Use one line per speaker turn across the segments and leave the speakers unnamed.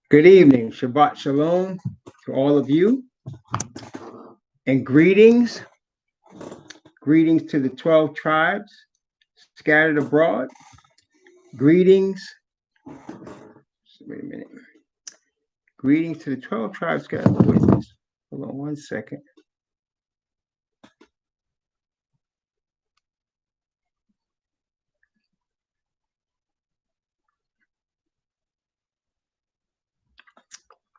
Good evening. Shabbat Shalom to all of you. And greetings. Greetings to the 12 tribes scattered abroad. Greetings. Wait a minute. Greetings to the 12 tribes scattered abroad. What is this? Hold on one second.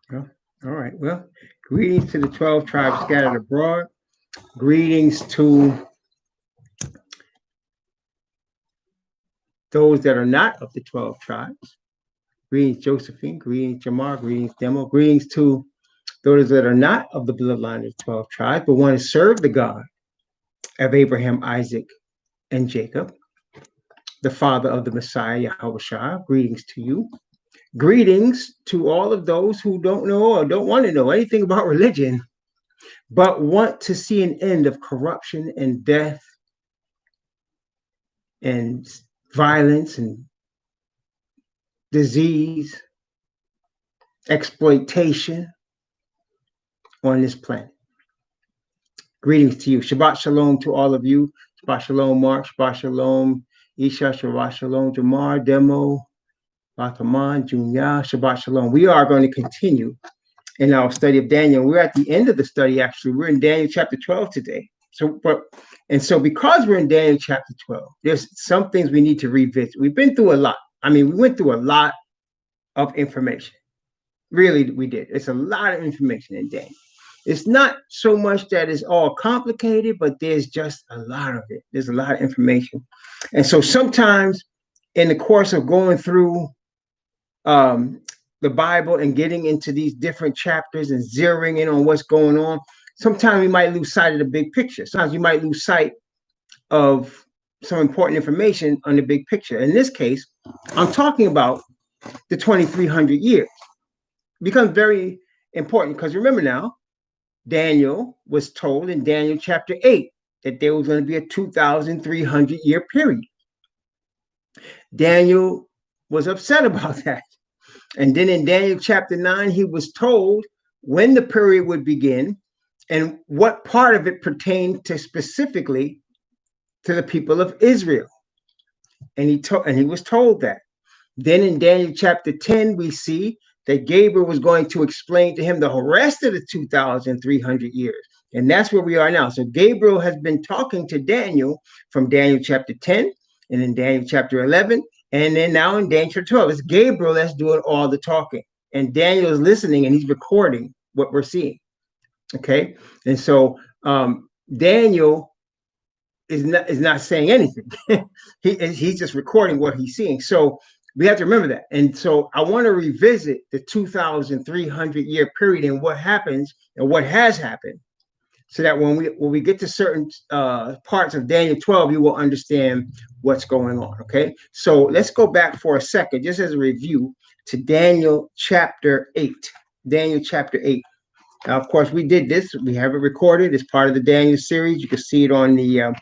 Oh, all right. Well, greetings to the 12 tribes scattered abroad. Greetings to those that are not of the 12 tribes. Greetings, Josephine. Greetings, Jamar. Greetings, Demo. Greetings to those that are not of the bloodline of the 12 tribes, but want to serve the God of Abraham, Isaac, and Jacob, the father of the Messiah, Yahushua. Greetings to you. Greetings to all of those who don't know or don't want to know anything about religion, but want to see an end of corruption and death and violence and disease, exploitation on this planet. Greetings to you. Shabbat Shalom to all of you. Shabbat Shalom, Mark. Shabbat Shalom, Isha. Shabbat Shalom, Jamar, Demo, Bataman, Junya. Shabbat Shalom. We are going to continue in our study of Daniel. We're at the end of the study, actually. We're in Daniel chapter 12 today. So because we're in Daniel chapter 12, there's some things we need to revisit. We've been through a lot. I mean, we went through a lot of information. Really, we did. It's a lot of information in Daniel. It's not so much that it's all complicated, but there's just a lot of it. There's a lot of information. And so sometimes in the course of going through the Bible and getting into these different chapters and zeroing in on what's going on, sometimes we might lose sight of the big picture. Sometimes you might lose sight of some important information on the big picture. In this case, I'm talking about the 2300 years. It becomes very important because remember now, Daniel was told in Daniel chapter 8 that there was going to be a 2,300 year period. Daniel was upset about that. And then in Daniel chapter 9, he was told when the period would begin and what part of it pertained to specifically to the people of Israel. And he was told that. Then in Daniel chapter 10, we see that Gabriel was going to explain to him the rest of the 2,300 years. And that's where we are now. So Gabriel has been talking to Daniel from Daniel chapter 10 and in Daniel chapter 11. And then now in Daniel chapter 12, it's Gabriel that's doing all the talking. And Daniel is listening and he's recording what we're seeing. Okay. And so Daniel is not saying anything. He's just recording what he's seeing. So we have to remember that. And so I want to revisit the 2,300 year period and what happens and what has happened so that when we get to certain parts of Daniel 12, you will understand what's going on, okay? So let's go back for a second, just as a review, to Daniel chapter 8. Daniel chapter 8. Now, of course, we did this. We have it recorded. It's part of the Daniel series. You can see it on the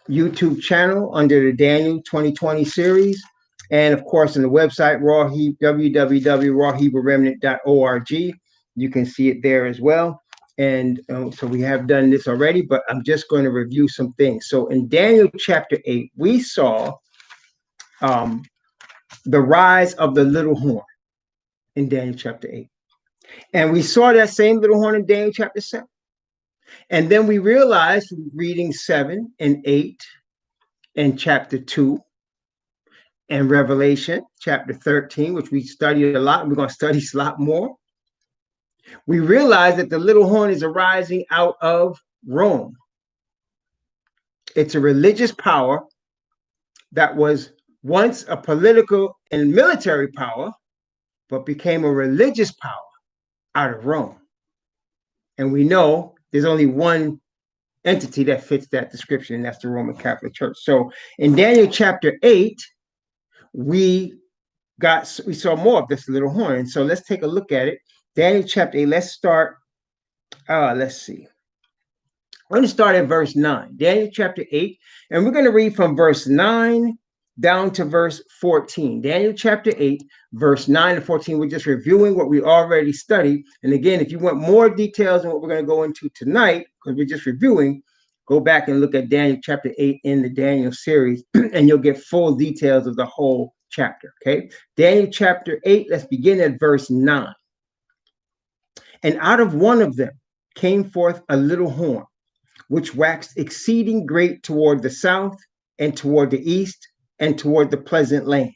YouTube channel under the Daniel 2020 series. And, of course, on the website, www.rawhebrewremnant.org. You can see it there as well. And so we have done this already, but I'm just going to review some things. So in Daniel chapter 8, we saw the rise of the little horn in Daniel chapter 8. And we saw that same little horn in Daniel chapter 7. And then we realized from reading 7 and 8 and chapter 2 and Revelation chapter 13, which we studied a lot, and we're going to study a lot more. We realize that the little horn is arising out of Rome. It's a religious power that was once a political and military power, but became a religious power out of Rome. And we know there's only one entity that fits that description, and that's the Roman Catholic Church. So in Daniel chapter 8, we saw more of this little horn. So let's take a look at it. Daniel chapter 8, let's start, let's see. We're going to start at verse 9. Daniel chapter 8, and we're going to read from verse 9 down to verse 14. Daniel chapter 8, verse 9 to 14. We're just reviewing what we already studied. And again, if you want more details on what we're going to go into tonight, because we're just reviewing, go back and look at Daniel chapter 8 in the Daniel series, and you'll get full details of the whole chapter. Okay. Daniel chapter 8, let's begin at verse 9. And out of one of them came forth a little horn, which waxed exceeding great toward the south, and toward the east, and toward the pleasant land.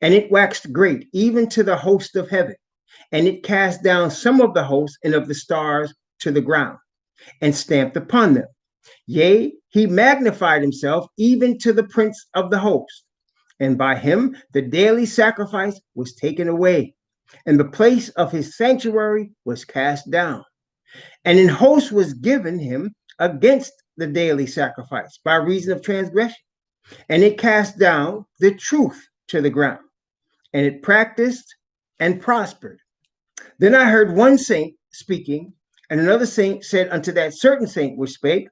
And it waxed great even to the host of heaven. And it cast down some of the hosts and of the stars to the ground, and stamped upon them. Yea, he magnified himself even to the prince of the host. And by him the daily sacrifice was taken away, and the place of his sanctuary was cast down. And an host was given him against the daily sacrifice by reason of transgression. And it cast down the truth to the ground, and it practiced and prospered. Then I heard one saint speaking, and another saint said unto that certain saint which spake,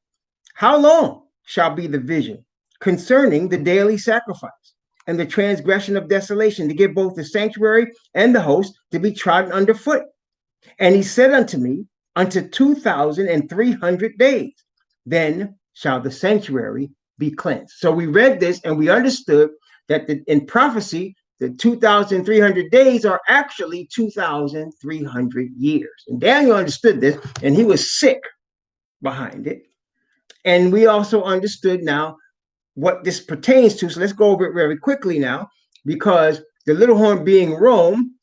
How long shall be the vision concerning the daily sacrifice and the transgression of desolation, to give both the sanctuary and the host to be trodden under foot? And he said unto me, Unto 2,300 days, then shall the sanctuary be cleansed. So we read this and we understood that in prophecy, the 2,300 days are actually 2,300 years. And Daniel understood this, and he was sick behind it. And we also understood now what this pertains to. So let's go over it very quickly now, because the little horn being Rome,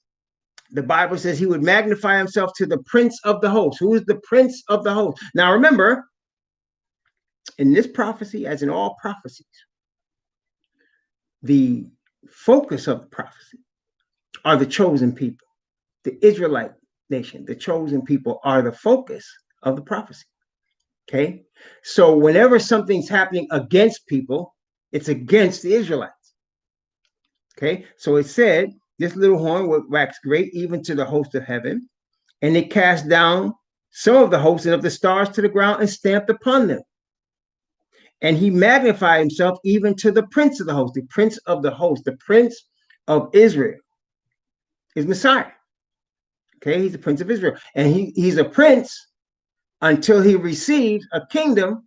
the Bible says he would magnify himself to the prince of the host. Who is the prince of the host? Now remember, in this prophecy, as in all prophecies, the focus of the prophecy are the chosen people. The Israelite nation, the chosen people, are the focus of the prophecy. Okay? So whenever something's happening against people, it's against the Israelites. Okay? So it said, this little horn would wax great even to the host of heaven, and it cast down some of the hosts and of the stars to the ground, and stamped upon them. And he magnified himself even to the prince of the host. The prince of the host, the prince of Israel, is Messiah. Okay, he's the prince of Israel. And he's a prince until he receives a kingdom.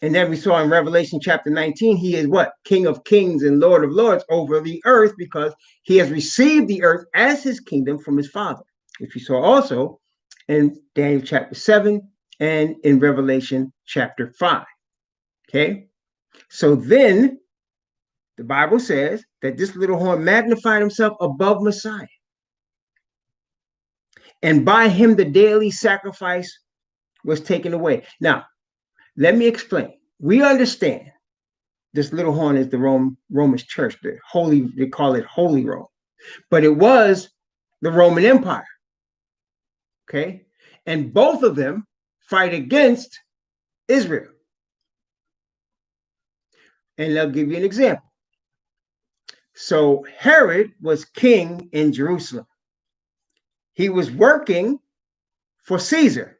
And then we saw in Revelation chapter 19, he is what? King of kings and Lord of lords over the earth, because he has received the earth as his kingdom from his father, which we saw also in Daniel chapter 7 and in Revelation chapter 5. Okay, so then the Bible says that this little horn magnified himself above Messiah. And by him the daily sacrifice was taken away. Now, let me explain. We understand this little horn is the Roman church, the holy, they call it Holy Rome. But it was the Roman Empire. Okay? And both of them fight against Israel. And I'll give you an example. So Herod was king in Jerusalem. He was working for Caesar.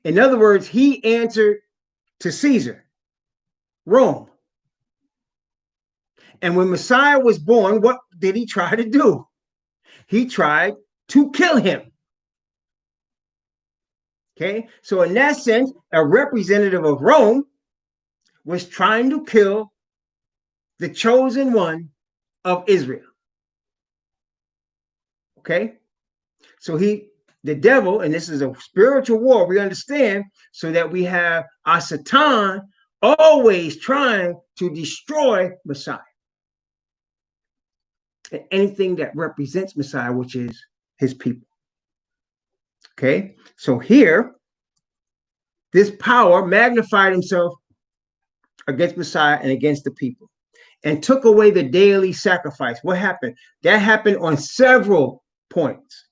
In other words, he answered to Caesar, Rome. And when Messiah was born, what did he try to do? He tried to kill him. Okay, so in that sense, a representative of Rome was trying to kill the chosen one of Israel. Okay, so the devil, and this is a spiritual war, we understand, so that we have our Satan always trying to destroy Messiah. And anything that represents Messiah, which is his people. Okay, so here, this power magnified himself against Messiah and against the people, and took away the daily sacrifice. What happened? That happened on several points.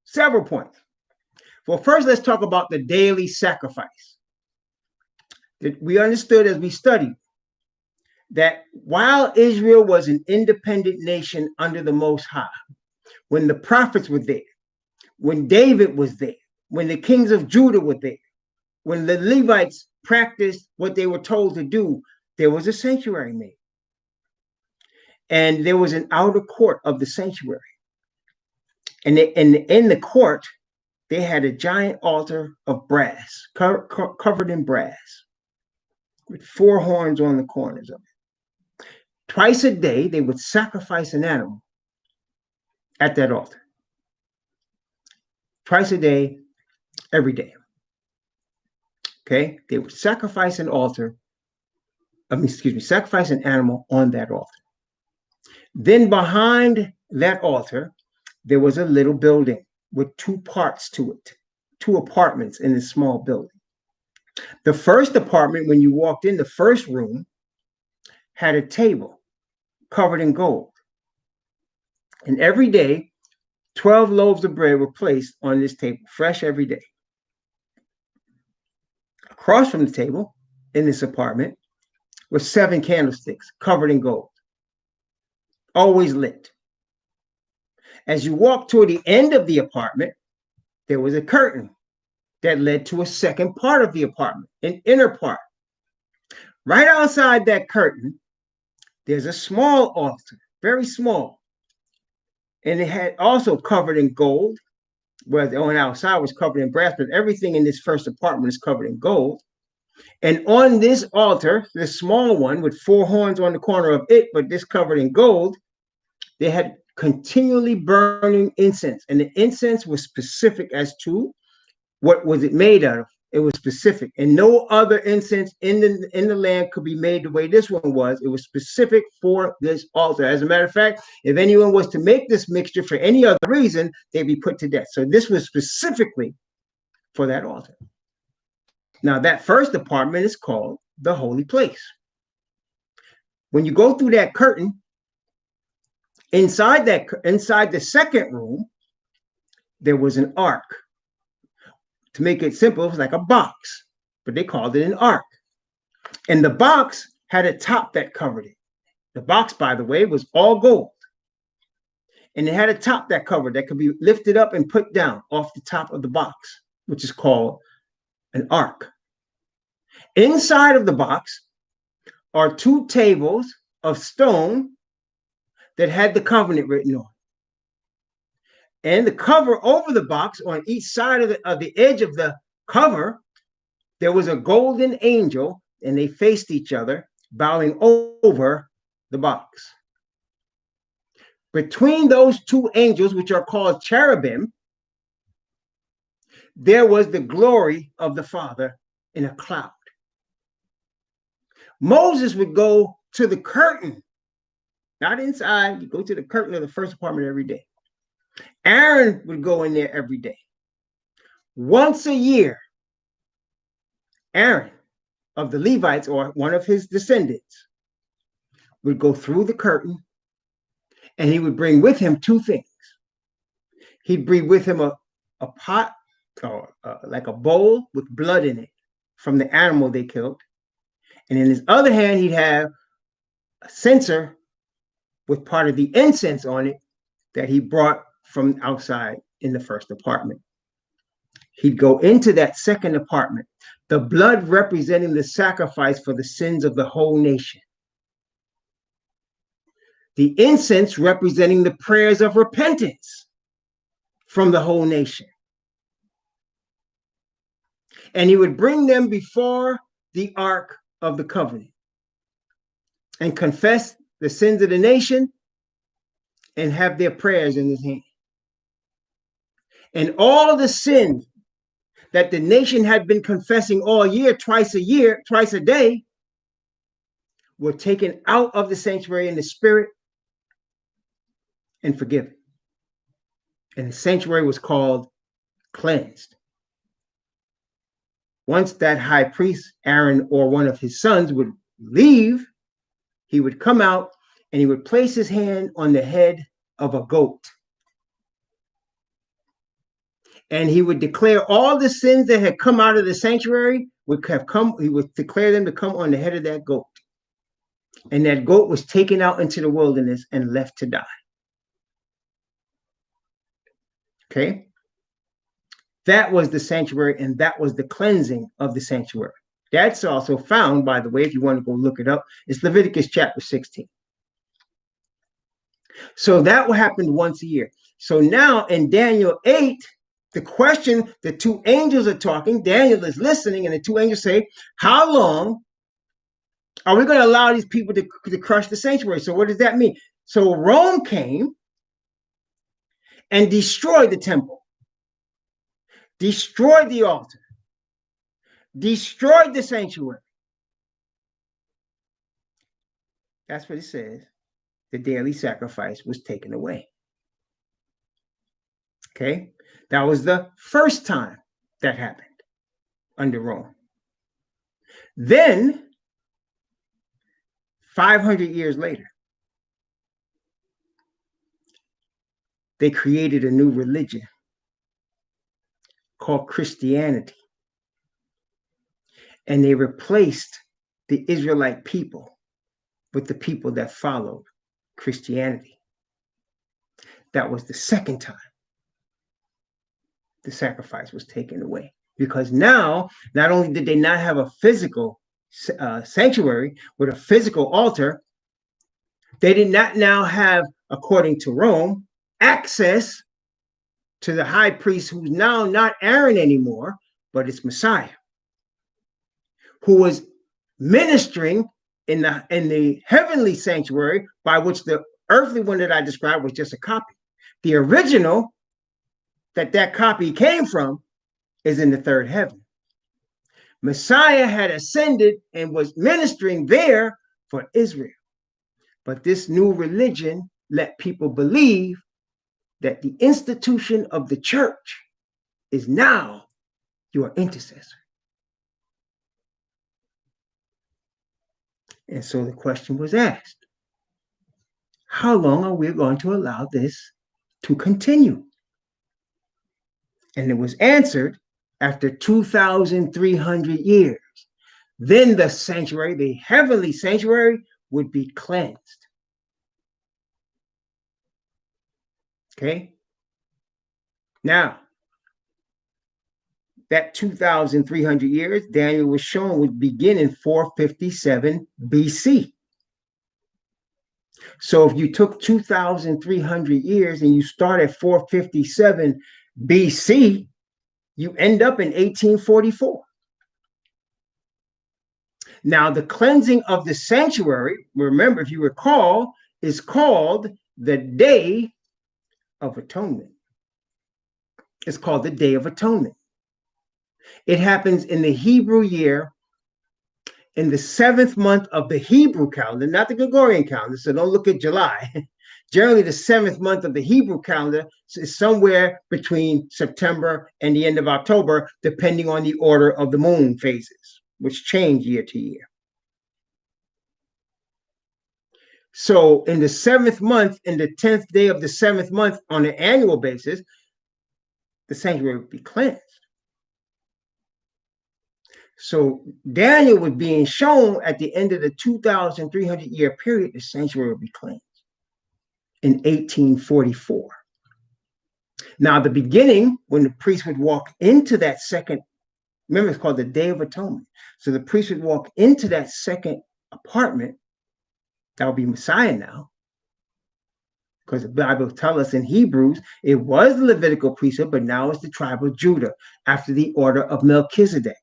Several points. Well, first, let's talk about the daily sacrifice. We understood as we studied that while Israel was an independent nation under the Most High, when the prophets were there, when David was there, when the kings of Judah were there, when the Levites practiced what they were told to do, there was a sanctuary made. And there was an outer court of the sanctuary. And in the court, they had a giant altar of brass, covered in brass, with 4 horns on the corners of it. Twice a day, they would sacrifice an animal at that altar. Twice a day, every day. Okay? They would sacrifice an sacrifice an animal on that altar. Then behind that altar, there was a little building with 2 parts to it, 2 apartments in this small building. The first apartment, when you walked in, the first room had a table covered in gold. And every day, 12 loaves of bread were placed on this table, fresh every day. Across from the table, in this apartment, were 7 candlesticks covered in gold, always lit. As you walked toward the end of the apartment, there was a curtain that led to a second part of the apartment, an inner part. Right outside that curtain, there's a small altar, very small. And it had also covered in gold, where the one outside was covered in brass, but everything in this first apartment is covered in gold. And on this altar, this small one with 4 horns on the corner of it, but this covered in gold, they had continually burning incense. And the incense was specific as to what was it made out of. It was specific. And no other incense in the land could be made the way this one was. It was specific for this altar. As a matter of fact, if anyone was to make this mixture for any other reason, they'd be put to death. So this was specifically for that altar. Now, that first apartment is called the holy place. When you go through that curtain, inside the second room, there was an ark. To make it simple, it was like a box, but they called it an ark. And the box had a top that covered it. The box, by the way, was all gold. And it had a top that covered that could be lifted up and put down off the top of the box, which is called an ark. Inside of the box are 2 tables of stone that had the covenant written on. And the cover over the box, on each side of the edge of the cover, there was a golden angel, and they faced each other, bowing over the box. Between those 2 angels, which are called cherubim, there was the glory of the Father in a cloud. Moses would go to the curtain, not inside, you go to the curtain of the first apartment every day. Aaron would go in there every day. Once a year, Aaron of the Levites, or one of his descendants, would go through the curtain, and he would bring with him 2 things. He'd bring with him a pot, or like a bowl with blood in it from the animal they killed. And in his other hand, he'd have a censer with part of the incense on it that he brought from outside in the first apartment. He'd go into that second apartment, the blood representing the sacrifice for the sins of the whole nation. The incense representing the prayers of repentance from the whole nation. And he would bring them before the Ark of the Covenant and confess the sins of the nation and have their prayers in his hand. And all of the sins that the nation had been confessing all year, twice a day, were taken out of the sanctuary in the spirit and forgiven. And the sanctuary was called cleansed. Once that high priest, Aaron, or one of his sons would leave, he would come out and he would place his hand on the head of a goat. And he would declare all the sins that had come out of the sanctuary he would declare them to come on the head of that goat. And that goat was taken out into the wilderness and left to die. Okay? That was the sanctuary, and that was the cleansing of the sanctuary. That's also found, by the way, if you want to go look it up, it's Leviticus chapter 16. So that happened once a year. So now in Daniel 8, the question, the two angels are talking, Daniel is listening, and the two angels say, how long are we going to allow these people to crush the sanctuary? So what does that mean? So Rome came and destroyed the temple, destroyed the altar, destroyed the sanctuary. That's what it says. The daily sacrifice was taken away. Okay? That was the first time that happened under Rome. Then, 500 years later, they created a new religion called Christianity. And they replaced the Israelite people with the people that followed Christianity. That was the second time the sacrifice was taken away. Because now, not only did they not have a physical sanctuary with a physical altar, they did not now have, according to Rome, access to the high priest, who's now not Aaron anymore, but it's Messiah, who was ministering in the heavenly sanctuary, by which the earthly one that I described was just a copy. The original that copy came from is in the third heaven. Messiah had ascended and was ministering there for Israel. But this new religion let people believe that the institution of the church is now your intercessor. And so the question was asked, how long are we going to allow this to continue? And it was answered, after 2,300 years, then the sanctuary, the heavenly sanctuary, would be cleansed. Okay? Now, that 2,300 years, Daniel was shown, would begin in 457 BC. So if you took 2,300 years and you start at 457 BC, you end up in 1844. Now, the cleansing of the sanctuary, remember, if you recall, is called the Day of Atonement. It's called the Day of Atonement. It happens in the Hebrew year, in the 7th month of the Hebrew calendar, not the Gregorian calendar, so don't look at July. Generally, the 7th month of the Hebrew calendar is somewhere between September and the end of October, depending on the order of the moon phases, which change year to year. So in the 7th month, in the 10th day of the 7th month, on an annual basis, the sanctuary would be cleansed. So Daniel was being shown at the end of the 2,300 year period, the sanctuary would be cleansed in 1844. Now, the beginning, when the priest would walk into that second, remember, it's called the Day of Atonement. So the priest would walk into that second apartment, that would be Messiah now, because the Bible tells us in Hebrews, it was the Levitical priesthood, but now it's the tribe of Judah, after the order of Melchizedek.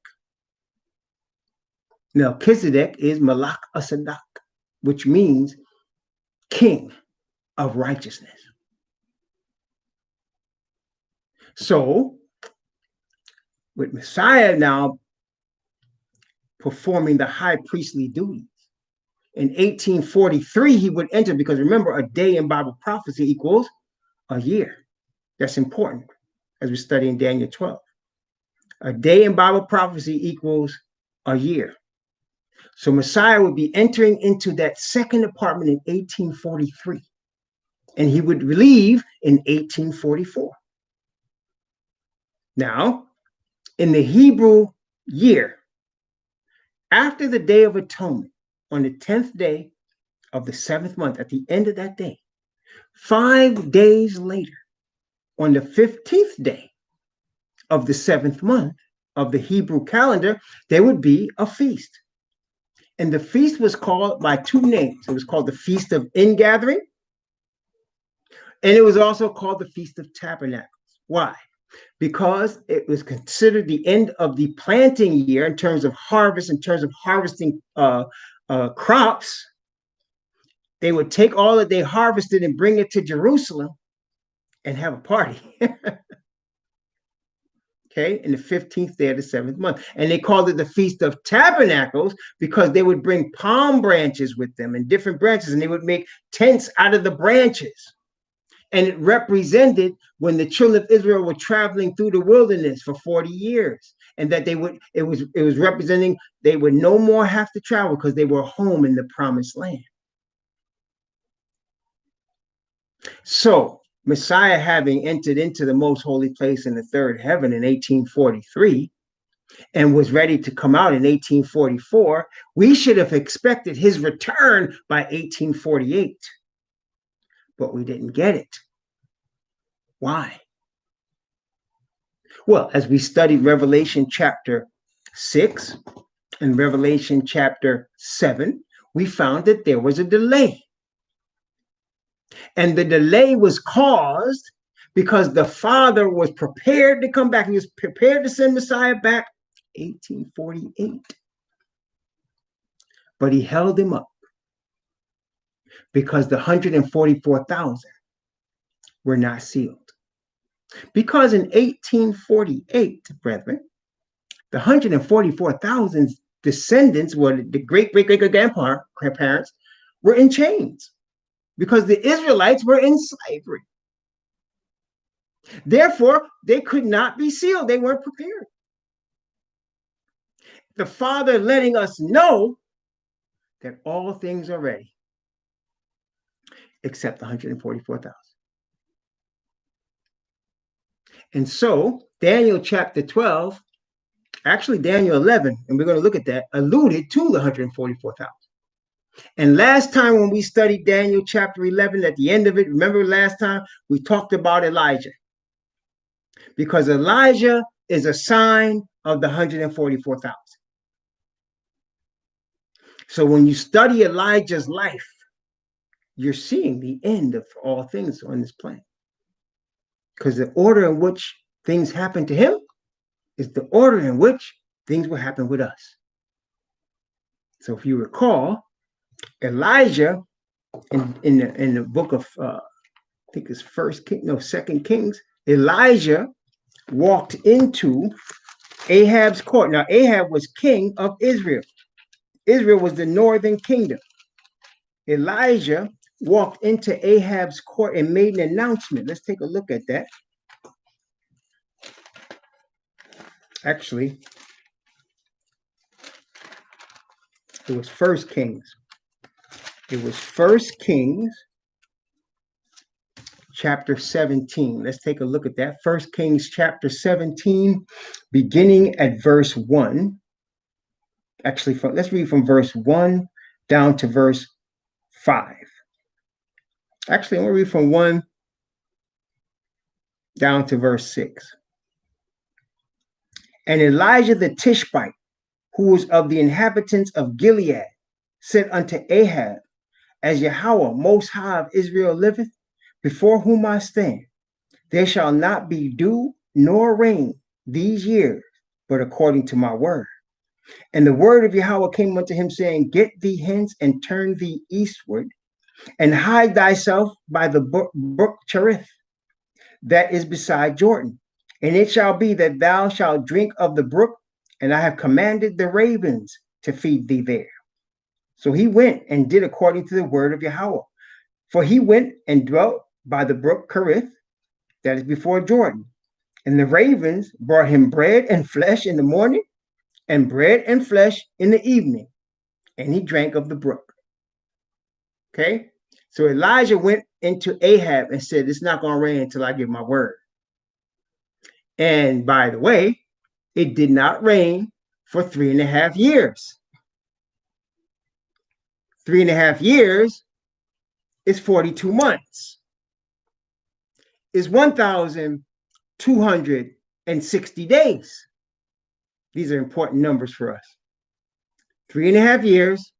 Melchizedek is Malach Asadak, which means king of righteousness. So, with Messiah now performing the high priestly duties, in 1843, he would enter, because remember, a day in Bible prophecy equals a year. That's important as we study in Daniel 12. A day in Bible prophecy equals a year. So Messiah would be entering into that second apartment in 1843, and he would leave in 1844. Now, in the Hebrew year, after the Day of Atonement, on the 10th day of the 7th month, at the end of that day, 5 days later, on the 15th day of the 7th month, of the Hebrew calendar, there would be a feast. And the feast was called by two names. It was called the Feast of Ingathering, and it was also called the Feast of Tabernacles. Why? Because it was considered the end of the planting year in terms of harvest, in terms of harvesting crops. They would take all that they harvested and bring it to Jerusalem and have a party. Okay, in the 15th day of the 7th month. And they called it the Feast of Tabernacles because they would bring palm branches with them and different branches, and they would make tents out of the branches. And it represented when the children of Israel were traveling through the wilderness for 40 years. And that it was representing they would no more have to travel because they were home in the promised land. So Messiah, having entered into the most holy place in the third heaven in 1843 and was ready to come out in 1844, we should have expected his return by 1848. But we didn't get it. Why? Well, as we studied Revelation chapter 6 and Revelation chapter 7, we found that there was a delay. And the delay was caused because the Father was prepared to come back. He was prepared to send Messiah back 1848. But he held him up because the 144,000 were not sealed. Because in 1848, brethren, the 144,000 descendants, were the great-great-great-grandparents, were in chains because the Israelites were in slavery. Therefore, they could not be sealed. They weren't prepared. The Father letting us know that all things are ready except the 144,000. And so Daniel chapter 12, actually Daniel 11, and we're going to look at that, alluded to the 144,000. And last time when we studied Daniel chapter 11, at the end of it, remember last time we talked about Elijah. Because Elijah is a sign of the 144,000. So when you study Elijah's life, you're seeing the end of all things on this planet. Because the order in which things happen to him is the order in which things will happen with us. So if you recall, Elijah in the book of I think it's Second Kings, Elijah walked into Ahab's court. Now Ahab was king of Israel. Israel was the northern kingdom. Elijah walked into Ahab's court and made an announcement. Let's take a look at that. Actually, it was First Kings. It was First Kings chapter 17. Let's take a look at that. First Kings chapter 17, beginning at verse 1. Actually, let's read from verse 1 down to verse 5. Actually, I'm going to read from 1 down to verse 6. And Elijah the Tishbite, who was of the inhabitants of Gilead, said unto Ahab, As Yahweh, most high of Israel, liveth, before whom I stand, there shall not be dew nor rain these years, but according to my word. And the word of Yahweh came unto him, saying, Get thee hence and turn thee eastward, and hide thyself by the brook Cherith, that is beside Jordan. And it shall be that thou shalt drink of the brook, and I have commanded the ravens to feed thee there. So he went and did according to the word of Yahweh. For he went and dwelt by the brook Cherith, that is before Jordan. And the ravens brought him bread and flesh in the morning, and bread and flesh in the evening, and he drank of the brook. Okay, so Elijah went into Ahab and said, It's not going to rain until I give my word. And by the way, it did not rain for 3.5 years. 3.5 years is 42 months. Is 1,260 days. These are important numbers for us. 3.5 years,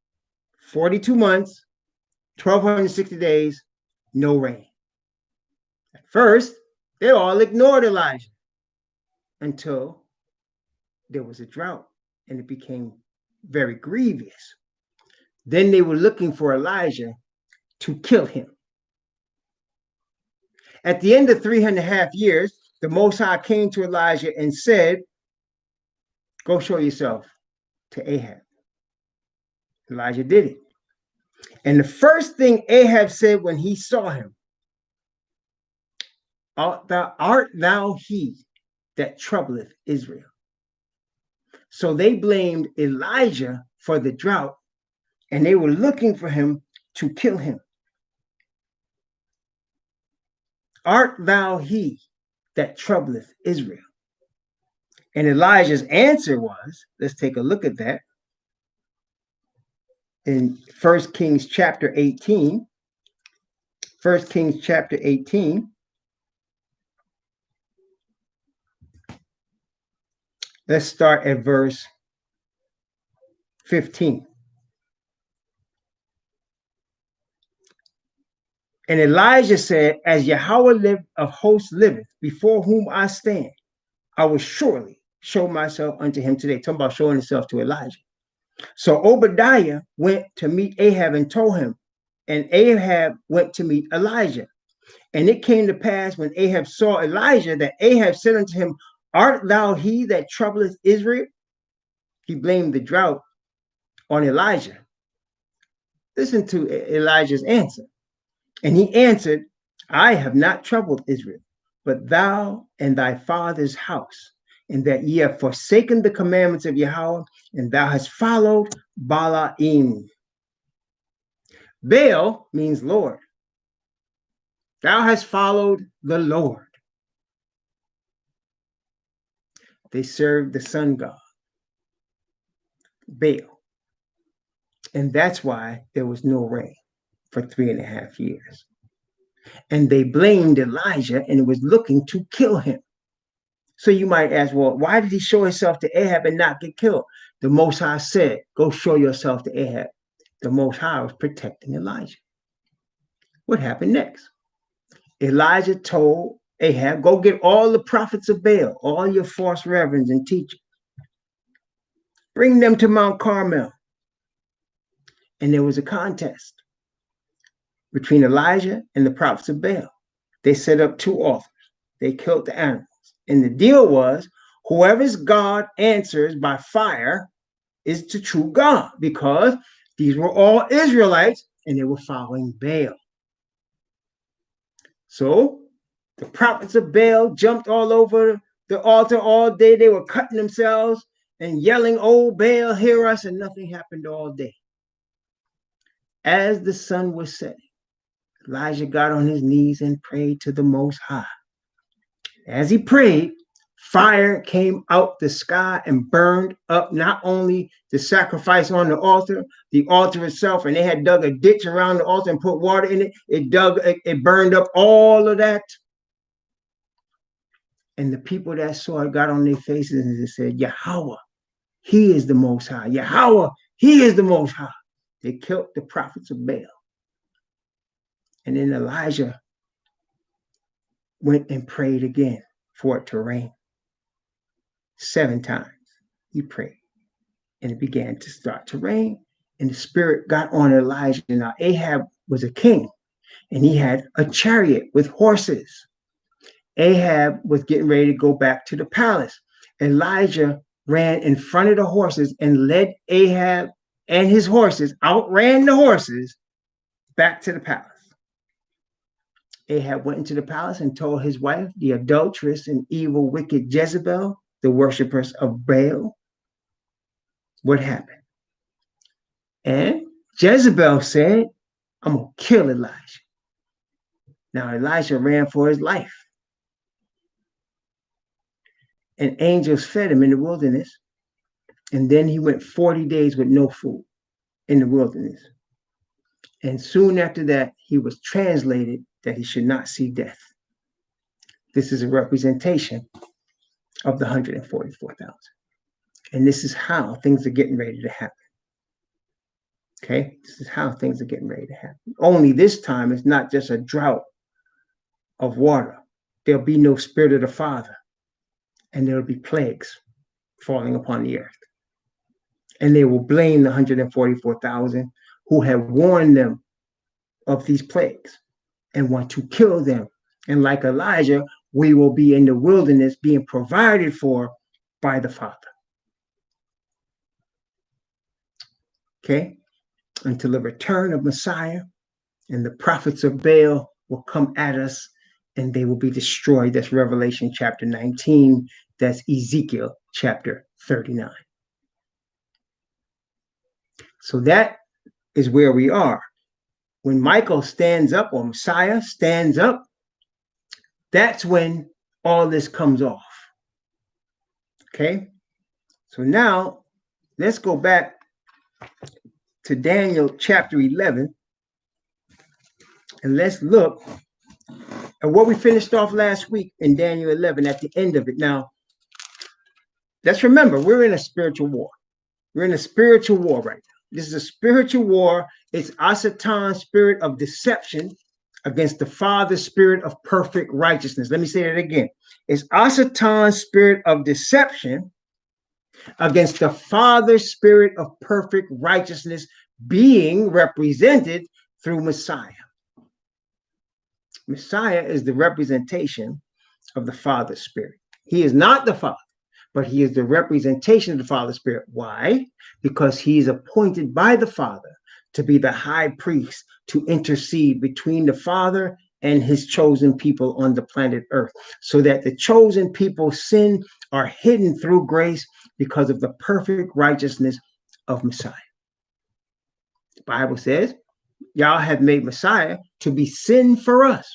42 months, 1,260 days, no rain. At first, they all ignored Elijah until there was a drought and it became very grievous. Then they were looking for Elijah to kill him. At the end of 3.5 years, the Most High came to Elijah and said, go show yourself to Ahab. Elijah did it. And the first thing Ahab said when he saw him, art thou he that troubleth Israel? So they blamed Elijah for the drought, and they were looking for him to kill him. Art thou he that troubleth Israel? And Elijah's answer was, let's take a look at that. In 1 Kings chapter 18, 1 Kings chapter 18, let's start at verse 15. And Elijah said, as Yahweh of hosts liveth, before whom I stand, I will surely show myself unto him today. Talking about showing himself to Elijah. So Obadiah went to meet Ahab and told him, and Ahab went to meet Elijah. And it came to pass when Ahab saw Elijah that Ahab said unto him, art thou he that troubleth Israel? He blamed the drought on Elijah. Listen to Elijah's answer. And he answered, I have not troubled Israel, but thou and thy father's house, and that ye have forsaken the commandments of Yahweh, and thou hast followed Balaam. Baal means Lord. Thou hast followed the Lord. They served the sun god, Baal. And that's why there was no rain for 3.5 years. And they blamed Elijah and was looking to kill him. So you might ask, well, why did he show himself to Ahab and not get killed? The Most High said, go show yourself to Ahab. The Most High was protecting Elijah. What happened next? Elijah told Ahab, go get all the prophets of Baal, all your false reverends and teachers. Bring them to Mount Carmel. And there was a contest between Elijah and the prophets of Baal. They set up 2 altars. They killed the animals. And the deal was, whoever's God answers by fire is the true God, because these were all Israelites and they were following Baal. So the prophets of Baal jumped all over the altar all day. They were cutting themselves and yelling, oh, Baal, hear us, and nothing happened all day. As the sun was setting, Elijah got on his knees and prayed to the Most High. As he prayed, fire came out the sky and burned up not only the sacrifice on the altar itself, and they had dug a ditch around the altar and put water in it. It burned up all of that. And the people that saw it got on their faces and they said, Yahweh, he is the Most High. Yahweh, he is the Most High. They killed the prophets of Baal. And then Elijah went and prayed again for it to rain. 7 times he prayed, and it began to start to rain, and the Spirit got on Elijah. Now Ahab was a king, and he had a chariot with horses. Ahab was getting ready to go back to the palace. Elijah ran in front of the horses and led Ahab and his horses, outran the horses back to the palace. Ahab went into the palace and told his wife, the adulteress and evil, wicked Jezebel, the worshipers of Baal, what happened. And Jezebel said, I'm going to kill Elijah. Now Elijah ran for his life. And angels fed him in the wilderness. And then he went 40 days with no food in the wilderness. And soon after that, he was translated that he should not see death. This is a representation of the 144,000. And this is how things are getting ready to happen. Okay, this is how things are getting ready to happen. Only this time it's not just a drought of water. There'll be no Spirit of the Father, and there'll be plagues falling upon the earth. And they will blame the 144,000 who have warned them of these plagues and want to kill them. And like Elijah, we will be in the wilderness being provided for by the Father. Okay? Until the return of Messiah, and the prophets of Baal will come at us and they will be destroyed. That's Revelation chapter 19. That's Ezekiel chapter 39. So that is where we are. When Michael stands up, or Messiah stands up, that's when all this comes off. Okay? So now let's go back to Daniel chapter 11 and let's look at what we finished off last week in Daniel 11 at the end of it. Now, let's remember, we're in a spiritual war. We're in a spiritual war right now. This is a spiritual war. It's Asatan's spirit of deception against the Father's spirit of perfect righteousness. Let me say that again. It's Asatan's spirit of deception against the Father's spirit of perfect righteousness being represented through Messiah. Messiah is the representation of the Father's spirit. He is not the Father, but he is the representation of the Father's spirit. Why? Because he is appointed by the Father to be the high priest to intercede between the Father and his chosen people on the planet Earth, so that the chosen people's sin are hidden through grace because of the perfect righteousness of Messiah. The Bible says, y'all have made Messiah to be sin for us,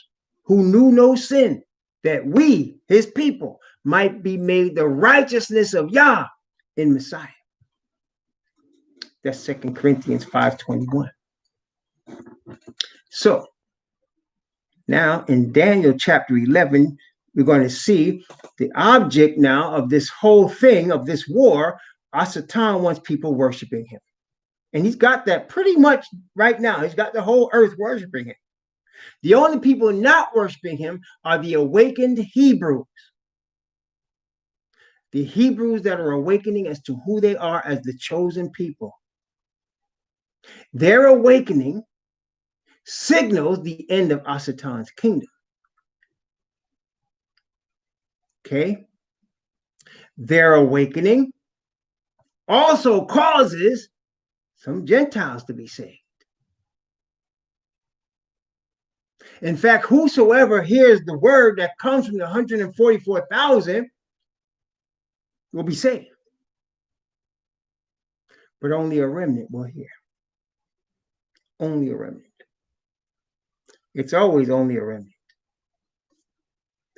who knew no sin, that we, his people, might be made the righteousness of Yah in Messiah. That's 2 Corinthians 5:21. So now in Daniel chapter 11, we're going to see the object now of this whole thing, of this war. Satan wants people worshiping him. And he's got that pretty much right now. He's got the whole earth worshiping him. The only people not worshiping him are the awakened Hebrews. The Hebrews that are awakening as to who they are as the chosen people. Their awakening signals the end of Satan's kingdom. Okay? Their awakening also causes some Gentiles to be saved. In fact, whosoever hears the word that comes from the 144,000 will be saved. But only a remnant will hear. Only a remnant. It's always only a remnant.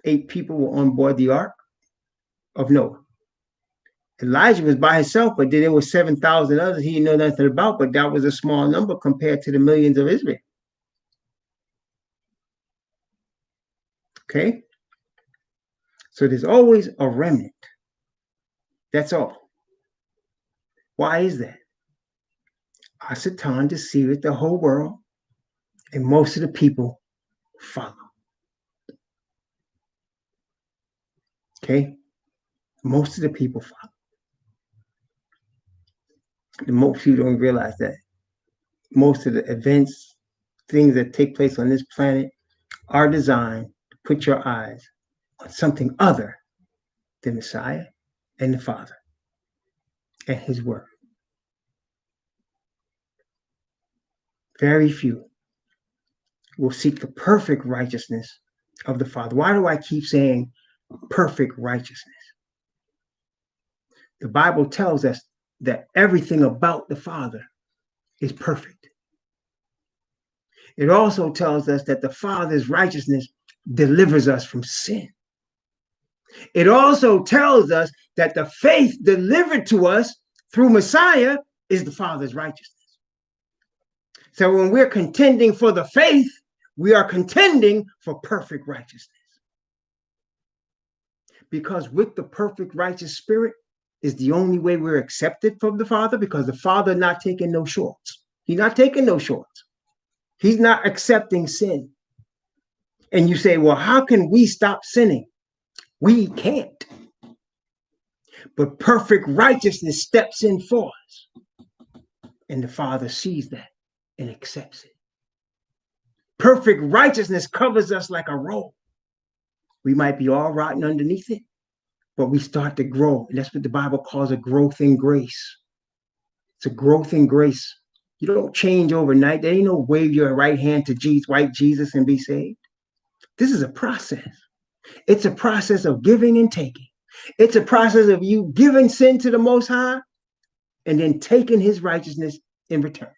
8 people were on board the ark of Noah. Elijah was by himself, but then there were 7,000 others he didn't know nothing about, but that was a small number compared to the millions of Israel. Okay? So there's always a remnant. That's all. Why is that? Satan deceiveth the whole world, and most of the people follow. Okay? Most of the people follow. And most people don't realize that. Most of the events, things that take place on this planet are designed to put your eyes on something other than Messiah and the Father and his word. Very few will seek the perfect righteousness of the Father. Why do I keep saying perfect righteousness? The Bible tells us that everything about the Father is perfect. It also tells us that the Father's righteousness delivers us from sin. It also tells us that the faith delivered to us through Messiah is the Father's righteousness. So when we're contending for the faith, we are contending for perfect righteousness. Because with the perfect righteous spirit, is the only way we're accepted from the Father, because the Father not taking no shorts. He's not taking no shorts. He's not accepting sin. And you say, well, how can we stop sinning? We can't. But perfect righteousness steps in for us. And the Father sees that and accepts it. Perfect righteousness covers us like a robe. We might be all rotten underneath it, but we start to grow. And that's what the Bible calls a growth in grace. It's a growth in grace. You don't change overnight. There ain't no wave your right hand to Jesus, white Jesus, and be saved. This is a process. It's a process of giving and taking. It's a process of you giving sin to the Most High and then taking his righteousness in return.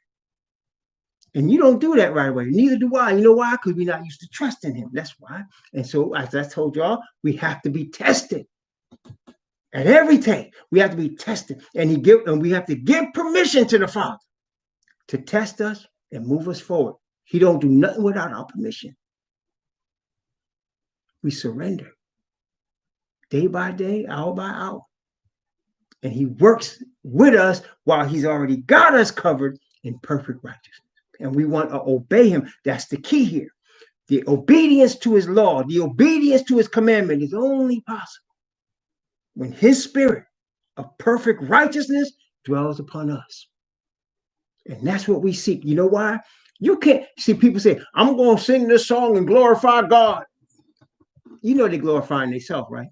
And you don't do that right away. Neither do I. You know why? Because we're not used to trusting him. That's why. And so, as I told y'all, we have to be tested. At every take, we have to be tested. And we have to give permission to the Father to test us and move us forward. He don't do nothing without our permission. We surrender day by day, hour by hour. And he works with us while he's already got us covered in perfect righteousness. And we want to obey him. That's the key here. The obedience to his law, the obedience to his commandment is only possible when his spirit of perfect righteousness dwells upon us. And that's what we seek. You know why? You can't see people say, I'm going to sing this song and glorify God. You know they're glorifying themselves, right?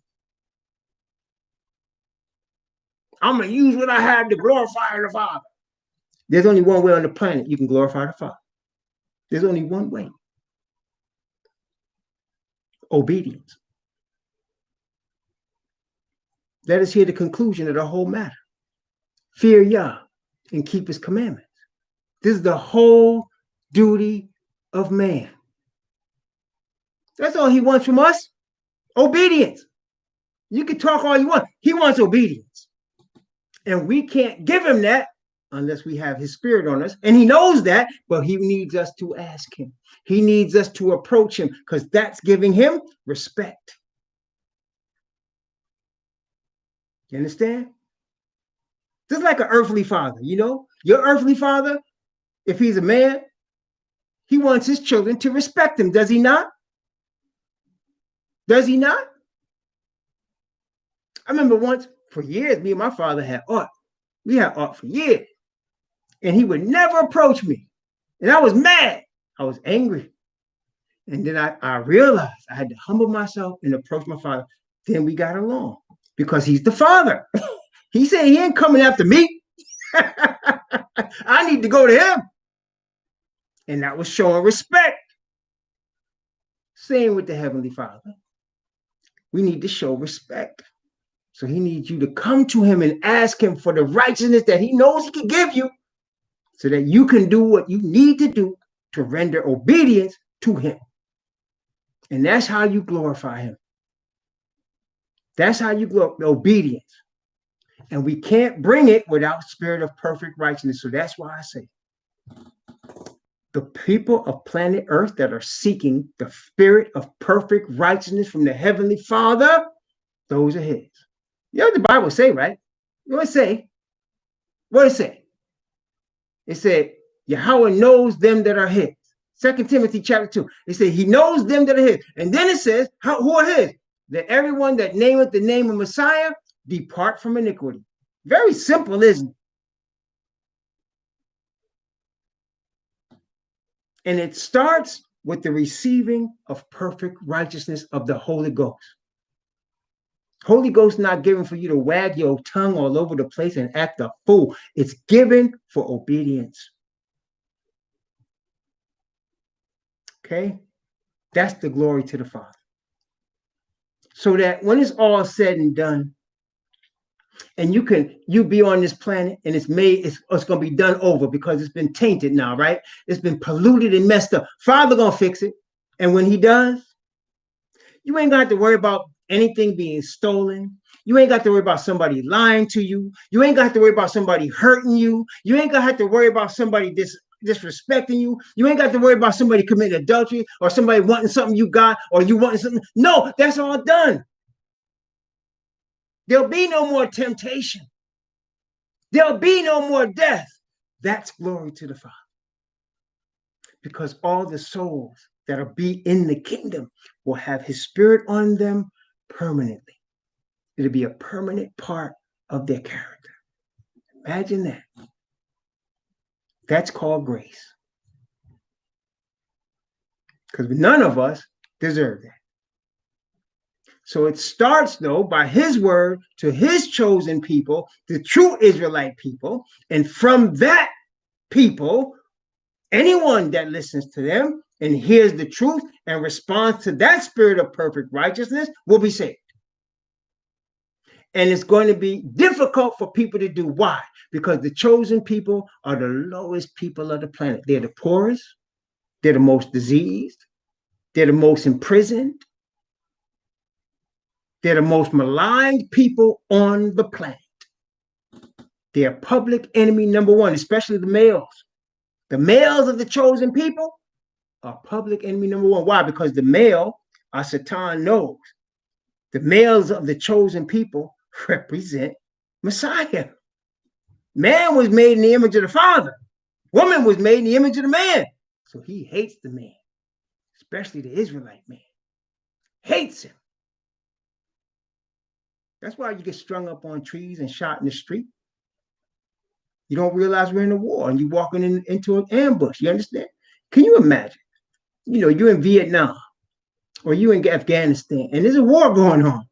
I'm going to use what I have to glorify the Father. There's only one way on the planet you can glorify the Father. There's only one way. Obedience. Let us hear the conclusion of the whole matter. Fear Yah and keep his commandments. This is the whole duty of man. That's all he wants from us. Obedience. You can talk all you want. He wants obedience. And we can't give him that unless we have his spirit on us. And he knows that, but he needs us to ask him. He needs us to approach him because that's giving him respect. You understand? Just like an earthly father, you know? Your earthly father, if he's a man, he wants his children to respect him. Does he not? Does he not? I remember once, for years, me and my father had art. We had art for years. And he would never approach me. And I was mad. I was angry. And then I realized I had to humble myself and approach my father. Then we got along because he's the father. He said he ain't coming after me. I need to go to him. And that was showing respect. Same with the Heavenly Father. We need to show respect. So he needs you to come to him and ask him for the righteousness that he knows he can give you so that you can do what you need to do to render obedience to him. And that's how you glorify him. That's how you glorify obedience. And we can't bring it without spirit of perfect righteousness. So that's why I say the people of planet Earth that are seeking the spirit of perfect righteousness from the Heavenly Father, those are his. You know what the Bible say, right? You know what it say? What it say? It said, Yahweh knows them that are his. 2 Timothy chapter 2. It said, he knows them that are his. And then it says, who are his? That everyone that nameth the name of Messiah depart from iniquity. Very simple, isn't it? And it starts with the receiving of perfect righteousness of the Holy Ghost. Holy Ghost not given for you to wag your tongue all over the place and act a fool. It's given for obedience. Okay? That's the glory to the Father. So that when it's all said and done, and you be on this planet and it's going to be done over because it's been tainted now, right? It's been polluted and messed up. Father going to fix it. And when he does, you ain't got to worry about anything being stolen. You ain't got to worry about somebody lying to you. You ain't got to worry about somebody hurting you. You ain't got to worry about somebody disrespecting you. You ain't got to worry about somebody committing adultery or somebody wanting something you got or you wanting something. No, that's all done. There'll be no more temptation. There'll be no more death. That's glory to the Father. Because all the souls that'll be in the kingdom will have his spirit on them permanently. It'll be a permanent part of their character. Imagine that. That's called grace. Because none of us deserve that. So it starts, though, by his word to his chosen people, the true Israelite people. And from that people, anyone that listens to them and hears the truth and responds to that spirit of perfect righteousness will be saved. And it's going to be difficult for people to do. Why? Because the chosen people are the lowest people of the planet. They're the poorest. They're the most diseased. They're the most imprisoned. They're the most maligned people on the planet. They're public enemy number one, especially the males. The males of the chosen people are public enemy number one. Why? Because the male, our Satan knows, the males of the chosen people represent Messiah. Man was made in the image of the Father. Woman was made in the image of the man. So he hates the man, especially the Israelite man. Hates him. That's why you get strung up on trees and shot in the street. You don't realize we're in a war and you're walking into an ambush. You understand? Can you imagine? You're in Vietnam or you in Afghanistan and there's a war going on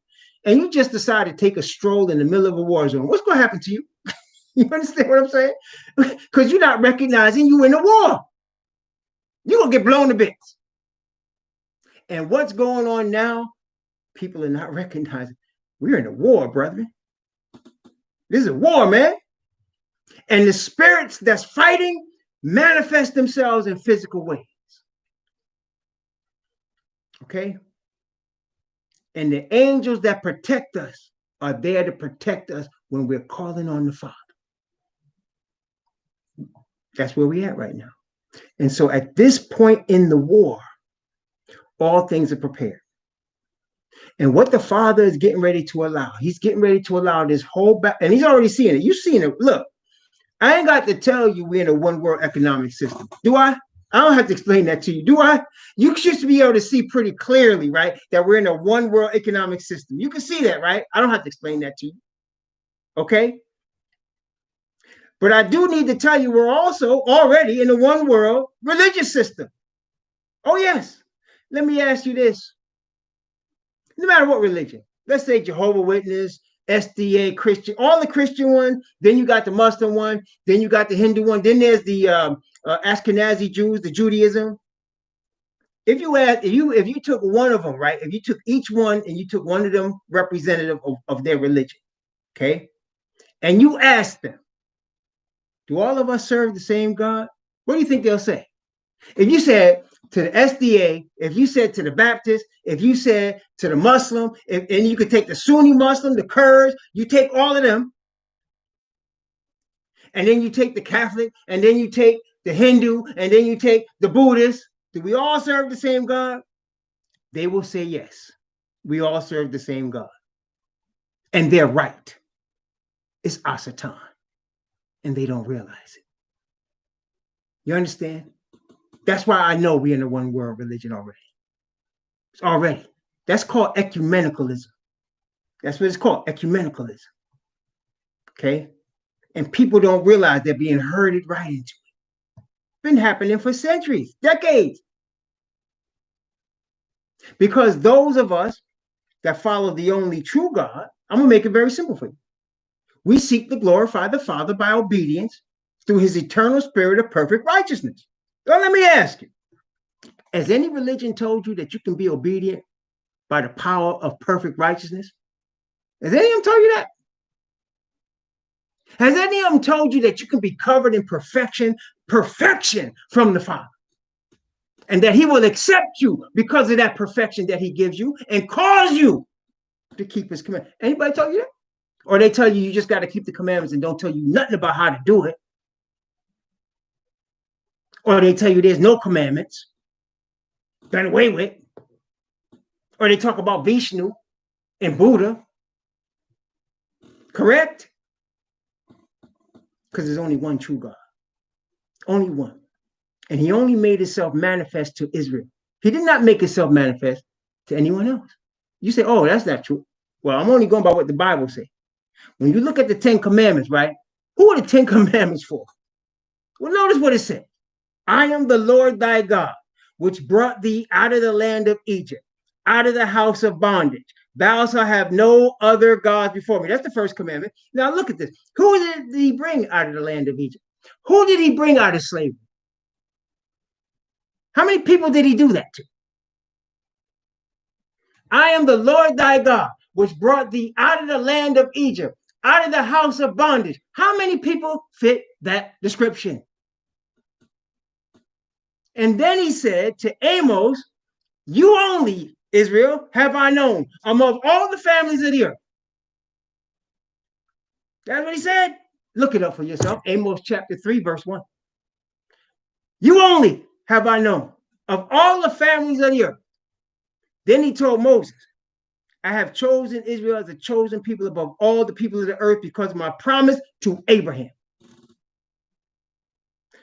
and you just decide to take a stroll in the middle of a war zone. What's going to happen to you? You understand what I'm saying? Because you're not recognizing you in a war. You're going to get blown to bits. And what's going on now? People are not recognizing. We're in a war, brethren. This is a war, man. And the spirits that's fighting manifest themselves in physical ways. Okay? And the angels that protect us are there to protect us when we're calling on the Father. That's where we're at right now. And so at this point in the war, all things are prepared. And what the Father is getting ready to allow, he's getting ready to allow this whole and he's already seeing it. You've seen it. Look, I ain't got to tell you we're in a one world economic system. Do I? I don't have to explain that to you. Do I? You should be able to see pretty clearly, right, that we're in a one world economic system. You can see that, right? I don't have to explain that to you. Okay? But I do need to tell you we're also already in a one world religious system. Oh, yes. Let me ask you this. No matter what religion, let's say Jehovah's Witness, SDA, Christian, all the Christian ones, then you got the Muslim one, then you got the Hindu one, then there's the Ashkenazi Jews, the Judaism. If you took one of them, right? If you took each one and you took one of them representative of their religion, okay, and you asked them, do all of us serve the same God? What do you think they'll say? If you said to the SDA, if you said to the Baptist, if you said to the Muslim, and you could take the Sunni Muslim, the Kurds, you take all of them, and then you take the Catholic, and then you take the Hindu, and then you take the Buddhist, do we all serve the same God? They will say yes. We all serve the same God. And they're right. It's Asatan. And they don't realize it. You understand? That's why I know we're in a one world religion already. It's already. That's called ecumenicalism. That's what it's called, ecumenicalism. Okay? And people don't realize they're being herded right into it. Been happening for centuries, decades. Because those of us that follow the only true God, I'm going to make it very simple for you. We seek to glorify the Father by obedience through his eternal spirit of perfect righteousness. So let me ask you, has any religion told you that you can be obedient by the power of perfect righteousness? Has any of them told you that? Has any of them told you that you can be covered in perfection from the Father? And that he will accept you because of that perfection that he gives you and cause you to keep his commandments. Anybody tell you that? Or they tell you just got to keep the commandments and don't tell you nothing about how to do it. Or they tell you there's no commandments, done away with. Or they talk about Vishnu and Buddha. Correct? Because there's only one true God. Only one. And he only made himself manifest to Israel. He did not make himself manifest to anyone else. You say, oh, that's not true. Well, I'm only going by what the Bible says. When you look at the 10 commandments, right? Who are the 10 commandments for? Well, notice what it says. I am the Lord thy God, which brought thee out of the land of Egypt, out of the house of bondage. Thou shalt have no other gods before me. That's the first commandment. Now look at this. Who did he bring out of the land of Egypt? Who did he bring out of slavery? How many people did he do that to? I am the Lord thy God, which brought thee out of the land of Egypt, out of the house of bondage. How many people fit that description? And then he said to Amos, you only, Israel, have I known among all the families of the earth. That's what he said. Look it up for yourself. Amos chapter 3, verse 1. You only have I known of all the families of the earth. Then he told Moses, I have chosen Israel as a chosen people above all the people of the earth because of my promise to Abraham.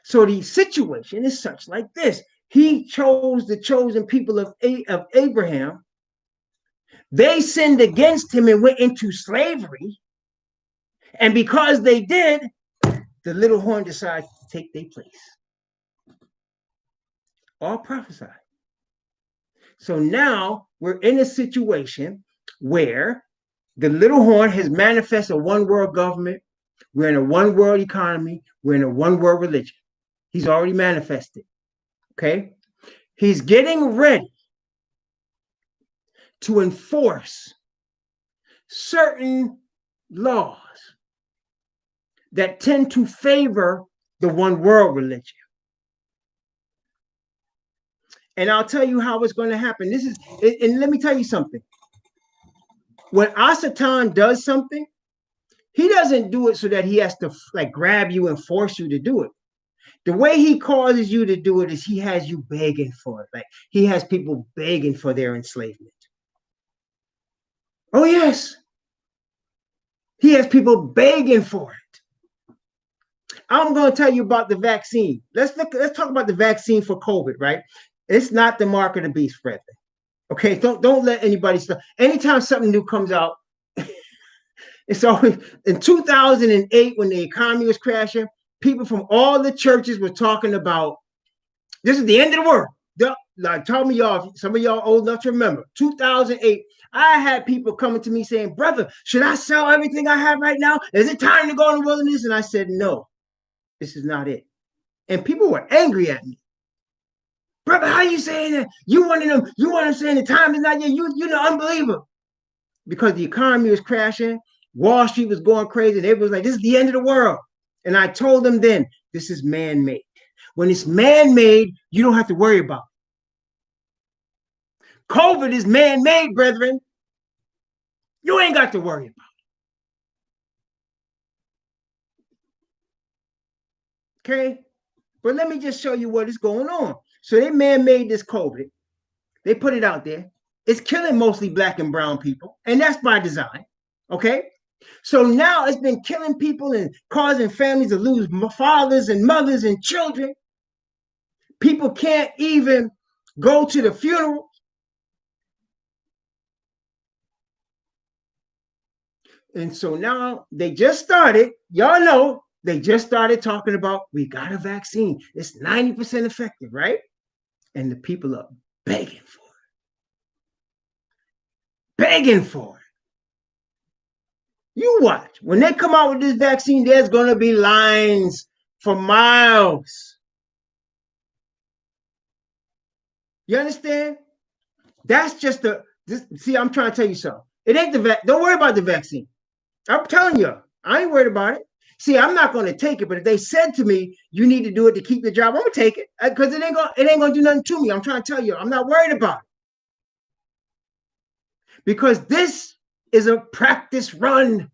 So the situation is such like this. He chose the chosen people of Abraham. They sinned against him and went into slavery. And because they did, the little horn decides to take their place. All prophesied. So now we're in a situation where the little horn has manifested a one world government. We're in a one world economy. We're in a one world religion. He's already manifested. Okay. He's getting ready to enforce certain laws that tend to favor the one world religion. And I'll tell you how it's going to happen. And let me tell you something. When Asatan does something, he doesn't do it so that he has to like grab you and force you to do it. The way he causes you to do it is he has you begging for it. Like he has people begging for their enslavement. Oh, yes. He has people begging for it. I'm going to tell you about the vaccine. Let's talk about the vaccine for COVID, right? It's not the mark of the beast, brethren. Okay, don't let anybody stop. Anytime something new comes out, it's always in 2008 when the economy was crashing, people from all the churches were talking about this is the end of the world. Like, tell me y'all, some of y'all old enough to remember, 2008, I had people coming to me saying, brother, should I sell everything I have right now? Is it time to go in the wilderness? And I said, no, this is not it. And people were angry at me. Brother, how you saying that? You want them saying the time is not yet. You're the unbeliever. Because the economy was crashing, Wall Street was going crazy, and everybody was like, this is the end of the world. And I told them then, this is man-made. When it's man-made, you don't have to worry about it. COVID is man-made, brethren. You ain't got to worry about it. Okay? But let me just show you what is going on. So they man-made this COVID. They put it out there. It's killing mostly black and brown people, and that's by design. Okay? So now it's been killing people and causing families to lose fathers and mothers and children. People can't even go to the funeral. And so now they just started, y'all know, they just started talking about we got a vaccine. It's 90% effective, right? And the people are begging for it. Begging for it. You watch. When they come out with this vaccine, there's going to be lines for miles. You understand? That's just see, I'm trying to tell you something. It ain't don't worry about the vaccine. I'm telling you, I ain't worried about it. See, I'm not going to take it, but if they said to me, you need to do it to keep your job, I'm going to take it because it ain't going to do nothing to me. I'm trying to tell you, I'm not worried about it. Because this is a practice run.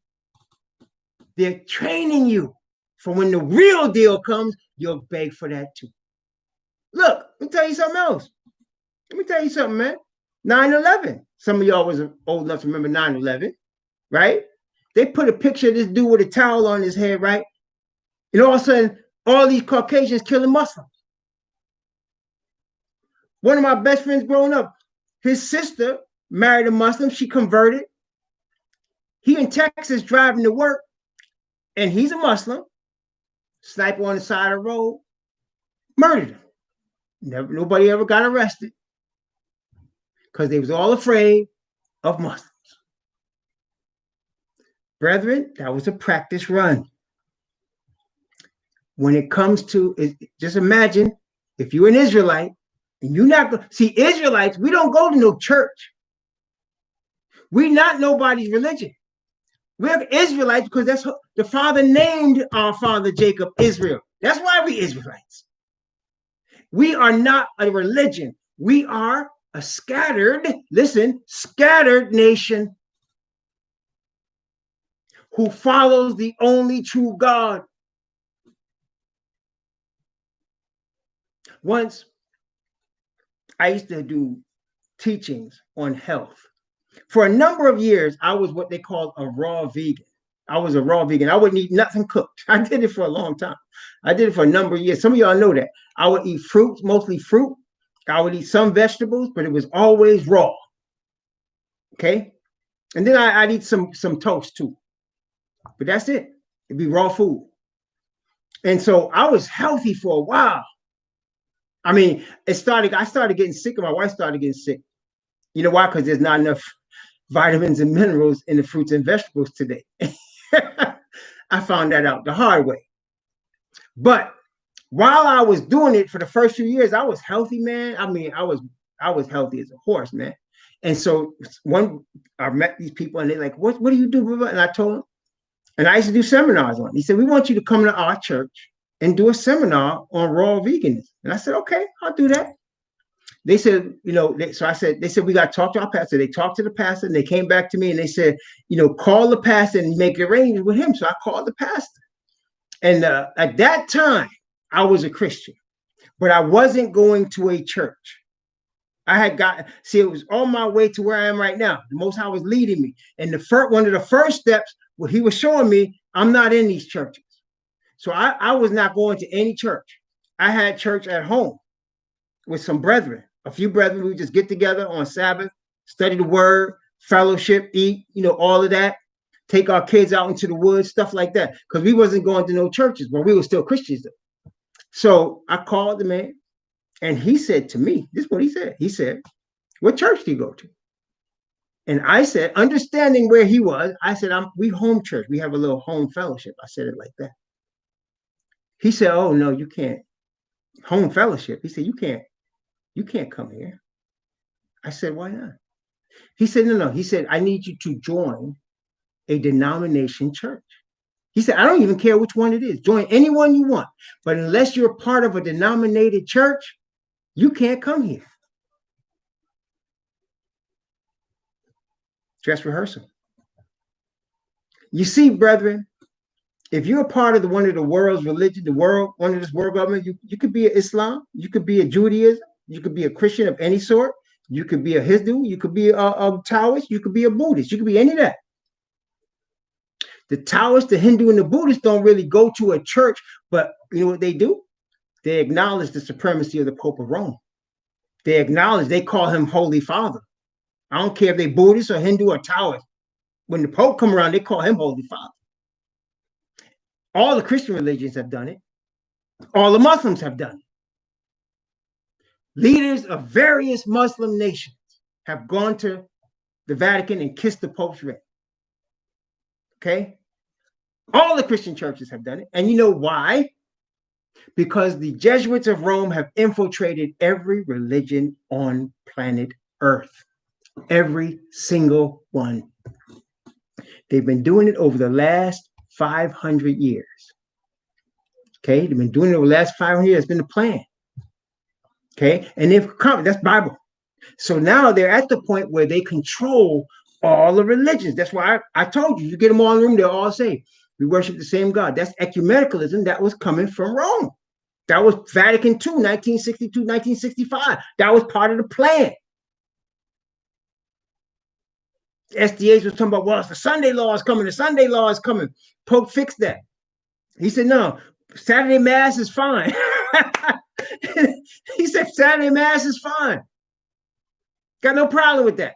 They're training you for when the real deal comes, you'll beg for that too. Look, let me tell you something else. Let me tell you something, man. 9/11. Some of y'all was old enough to remember 9/11, right? They put a picture of this dude with a towel on his head, right? And all of a sudden, all these Caucasians killing Muslims. One of my best friends growing up, his sister married a Muslim. She converted. He in Texas driving to work, and he's a Muslim. Sniper on the side of the road, murdered him. Nobody ever got arrested because they was all afraid of Muslims. Brethren, that was a practice run. When it comes to, just imagine if you're an Israelite and you're not going, see, Israelites, we don't go to no church. We're not nobody's religion. We're Israelites because that's the Father named our father Jacob Israel. That's why we Israelites. We are not a religion. We are a scattered, listen, scattered nation who follows the only true God. Once, I used to do teachings on health. For a number of years, I was what they call a raw vegan. I was a raw vegan. I wouldn't eat nothing cooked. I did it for a long time. I did it for a number of years. Some of y'all know that. I would eat fruits, mostly fruit. I would eat some vegetables, but it was always raw. Okay? And then I'd eat some toast too. But that's it. It'd be raw food. And so I was healthy for a while. I mean, I started getting sick, and my wife started getting sick. You know why? Because there's not enough vitamins and minerals in the fruits and vegetables today. I found that out the hard way. But while I was doing it for the first few years, I was healthy, man. I mean, I was healthy as a horse, man. And so I met these people, and they're like, what do you do? And I told them, and I used to do seminars on it. He said, we want you to come to our church and do a seminar on raw veganism. And I said, okay, I'll do that. They said, they said, we got to talk to our pastor. They talked to the pastor, and they came back to me, and they said, call the pastor and make arrangements with him. So I called the pastor. And at that time, I was a Christian, but I wasn't going to a church. It was on my way to where I am right now. The Most High was leading me. And one of the first steps, what he was showing me, I'm not in these churches. So I was not going to any church. I had church at home with some brethren, a few brethren. We would just get together on Sabbath, study the word, fellowship, eat, all of that, take our kids out into the woods, stuff like that. Because we wasn't going to no churches, but we were still Christians though. So I called the man, and he said to me, this is what he said. He said, what church do you go to? And I said, understanding where he was, I said, we home church. We have a little home fellowship. I said it like that. He said, oh, no, you can't. Home fellowship. He said, you can't come here. I said, why not? He said, no. He said, I need you to join a denomination church. He said, I don't even care which one it is. Join any one you want. But unless you're part of a denominated church, you can't come here. Dress rehearsal. You see, brethren, if you're a part of one of the world's religion, one of this world government, you could be an Islam, you could be a Judaism, you could be a Christian of any sort, you could be a Hindu, you could be a Taoist, you could be a Buddhist, you could be any of that. The Taoist, the Hindu, and the Buddhist don't really go to a church, but you know what they do? They acknowledge the supremacy of the Pope of Rome. They call him Holy Father. I don't care if they Buddhist or Hindu or Taoist. When the Pope come around, they call him Holy Father. All the Christian religions have done it. All the Muslims have done it. Leaders of various Muslim nations have gone to the Vatican and kissed the Pope's ring. Okay? All the Christian churches have done it. And you know why? Because the Jesuits of Rome have infiltrated every religion on planet Earth. Every single one. They've been doing it over the last 500 years. Okay? They've been doing it over the last 500 years. It's been the plan. Okay? And they've come, that's Bible. So now they're at the point where they control all the religions. That's why I told you get them all in the room, they'll all say, we worship the same God. That's ecumenicalism that was coming from Rome. That was Vatican II, 1962, 1965. That was part of the plan. SDAs was talking about, well, it's the Sunday law is coming. The Sunday law is coming. Pope fixed that. He said, no, Saturday Mass is fine. He said, Saturday Mass is fine. Got no problem with that.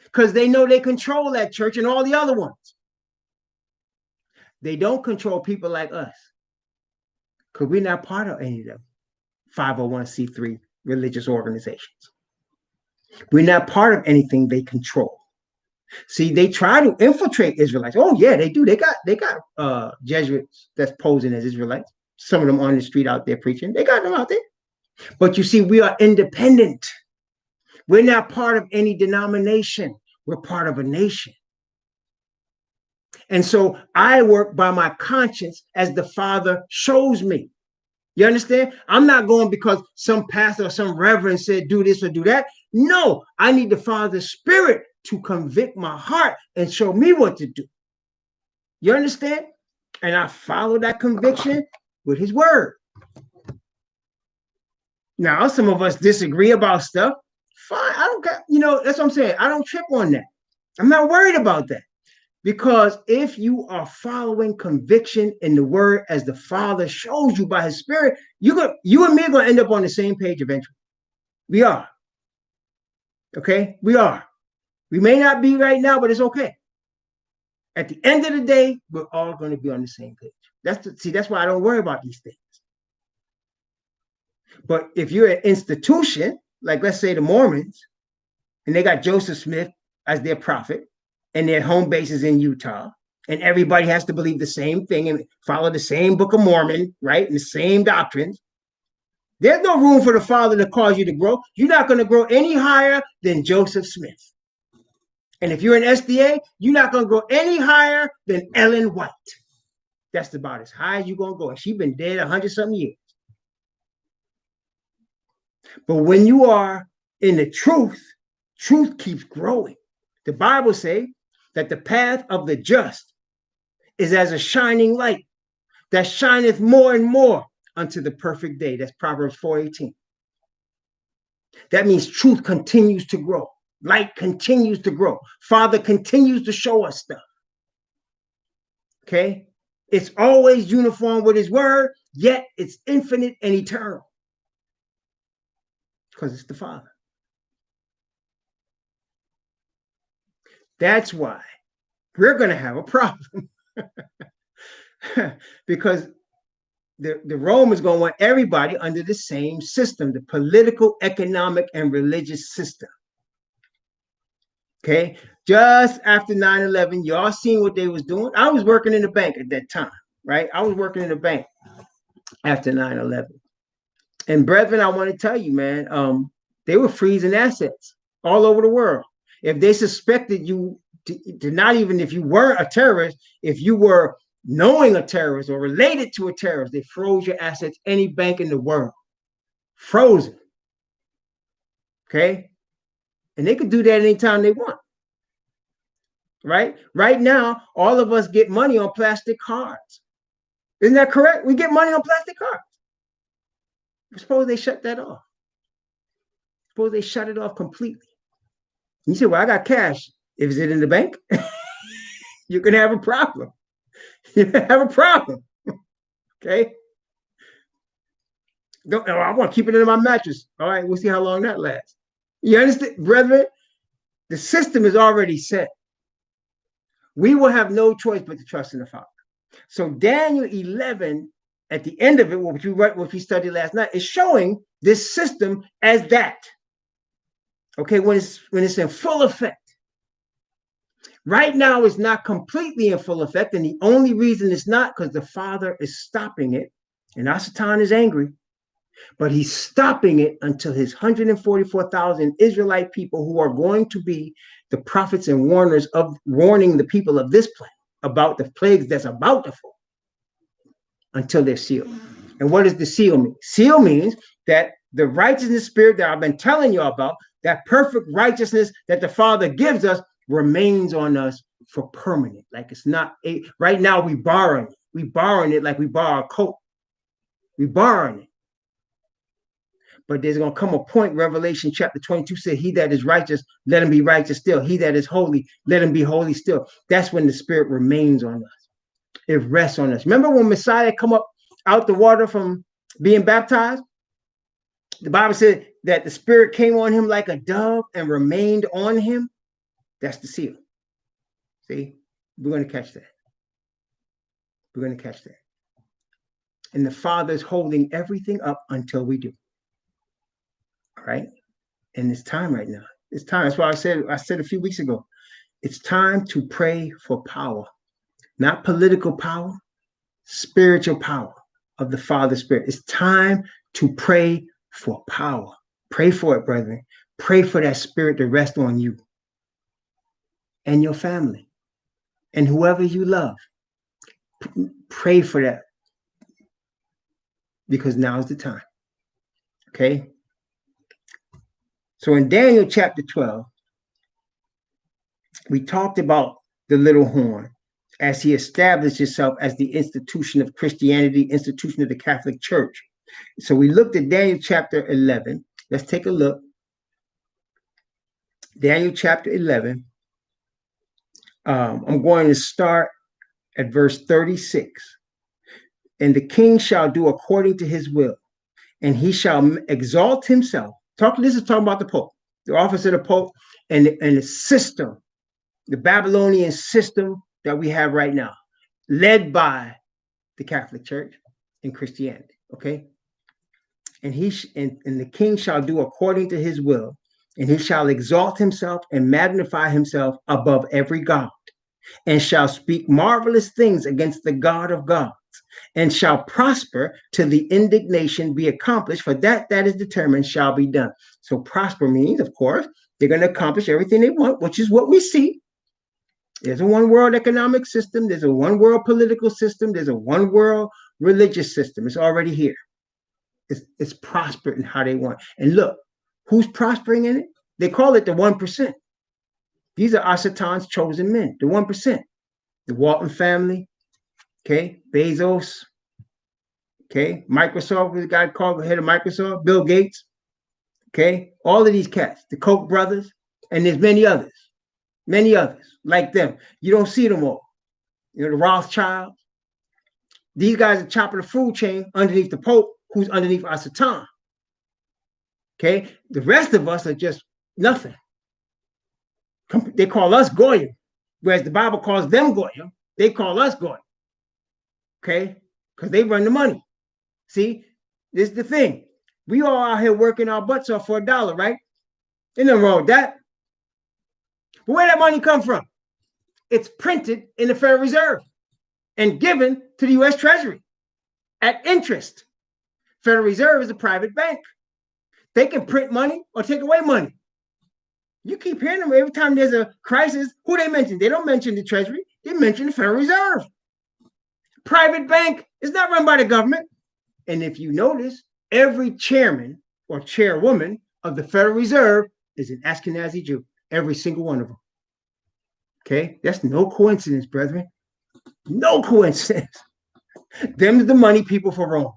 Because they know they control that church and all the other ones. They don't control people like us. Because we're not part of any of them 501c3 religious organizations. We're not part of anything they control. See, they try to infiltrate Israelites. Oh, yeah, they do. They got Jesuits that's posing as Israelites. Some of them on the street out there preaching. They got them out there. But you see, we are independent. We're not part of any denomination. We're part of a nation. And so I work by my conscience as the Father shows me. You understand? I'm not going because some pastor or some reverend said do this or do that. No, I need the Father's Spirit to convict my heart and show me what to do. You understand? And I follow that conviction with his word. Now, some of us disagree about stuff. Fine. I don't care. That's what I'm saying. I don't trip on that. I'm not worried about that. Because if you are following conviction in the word as the Father shows you by his Spirit, you and me are going to end up on the same page eventually. We are. Okay? We are. We may not be right now, but it's okay. At the end of the day, we're all going to be on the same page. That's why I don't worry about these things. But if you're an institution, like let's say the Mormons, and they got Joseph Smith as their prophet, and their home base is in Utah, and everybody has to believe the same thing and follow the same Book of Mormon, right? And the same doctrines. There's no room for the Father to cause you to grow. You're not going to grow any higher than Joseph Smith. And if you're an SDA, you're not going to go any higher than Ellen White. That's about as high as you're going to go. And she's been dead 100-something years. But when you are in the truth keeps growing. The Bible says that the path of the just is as a shining light that shineth more and more unto the perfect day. That's Proverbs 4:18. That means truth continues to grow. Light continues to grow. Father continues to show us stuff. Okay? It's always uniform with his word, yet it's infinite and eternal. Because it's the Father. That's why we're going to have a problem. Because the Rome is going to want everybody under the same system, the political, economic, and religious system. Okay? Just after 9/11, y'all seen what they was doing? I was working in the bank at that time, right? I was working in the bank after 9/11. And brethren, I want to tell you, man, they were freezing assets all over the world. If they suspected you to not even if you weren't a terrorist, if you were knowing a terrorist or related to a terrorist, they froze your assets, any bank in the world. Frozen. Okay? And they could do that anytime they want. Right? Right now, all of us get money on plastic cards. Isn't that correct? We get money on plastic cards. Suppose they shut that off. Suppose they shut it off completely. You say, well, I got cash. If it's in the bank, you're going to have a problem. You're going to have a problem. Okay? I want to keep it in my mattress. All right, we'll see how long that lasts. You understand, brethren? The system is already set. We will have no choice but to trust in the Father. So Daniel 11, at the end of it, what we studied last night, is showing this system as that. Okay, when it's in full effect. Right now, it's not completely in full effect, and the only reason it's not because the Father is stopping it, and Asatan is angry, but he's stopping it until his 144,000 Israelite people who are going to be the prophets and warners of warning the people of this planet about the plagues that's about to fall until they're sealed. And what does the seal mean? Seal means that the righteousness spirit that I've been telling you about, that perfect righteousness that the Father gives us, remains on us for permanent. Like it's not right now we borrowing it. We borrowing it like we borrow a coat. We borrowing it. But there's going to come a point, Revelation chapter 22 said, he that is righteous, let him be righteous still. He that is holy, let him be holy still. That's when the Spirit remains on us. It rests on us. Remember when Messiah come up out the water from being baptized? The Bible said that the Spirit came on him like a dove and remained on him. That's the seal. See, we're going to catch that. We're going to catch that. And the Father's holding everything up until we do. All right? And it's time right now. It's time. That's why I said a few weeks ago, it's time to pray for power. Not political power, spiritual power of the Father's Spirit. It's time to pray for power. Pray for it, brethren. Pray for that Spirit to rest on you and your family and whoever you love. Pray for that, because now's the time. Okay? So in Daniel chapter 12, we talked about the little horn as he established himself as the institution of Christianity, institution of the Catholic Church. So we looked at Daniel chapter 11. Let's take a look. Daniel chapter 11. I'm going to start at verse 36. And the king shall do according to his will, and he shall exalt himself. This is talking about the Pope, the office of the Pope, and the system, the Babylonian system that we have right now, led by the Catholic Church and Christianity. Okay. And the king shall do according to his will, and he shall exalt himself and magnify himself above every god, and shall speak marvelous things against the God of gods, and shall prosper till the indignation be accomplished, for that is determined shall be done. So prosper means, of course, they're going to accomplish everything they want, which is what we see. There's a one world economic system. There's a one world political system. There's a one world religious system. It's already here. It's prospered in how they want. And look, who's prospering in it? They call it the 1%. These are Asatan's chosen men, the 1%. The Walton family, okay, Bezos, okay, Microsoft, the guy called the head of Microsoft, Bill Gates, okay, all of these cats, the Koch brothers, and there's many others like them. You don't see them all. You know, the Rothschilds. These guys are chopping the food chain underneath the Pope, who's underneath Asatan. Okay, the rest of us are just nothing. They call us Goyim, whereas the Bible calls them Goyim. They call us Goyim. Okay, because they run the money. See, this is the thing. We all out here working our butts off for $1, right? Ain't nothing wrong with that. But where that money come from? It's printed in the Federal Reserve and given to the U.S. Treasury at interest. Federal Reserve is a private bank. They can print money or take away money. You keep hearing them every time there's a crisis. Who they mention? They don't mention the Treasury. They mention the Federal Reserve. Private bank is not run by the government. And if you notice, every chairman or chairwoman of the Federal Reserve is an Ashkenazi Jew. Every single one of them. Okay? That's no coincidence, brethren. No coincidence. Them's the money people for Rome.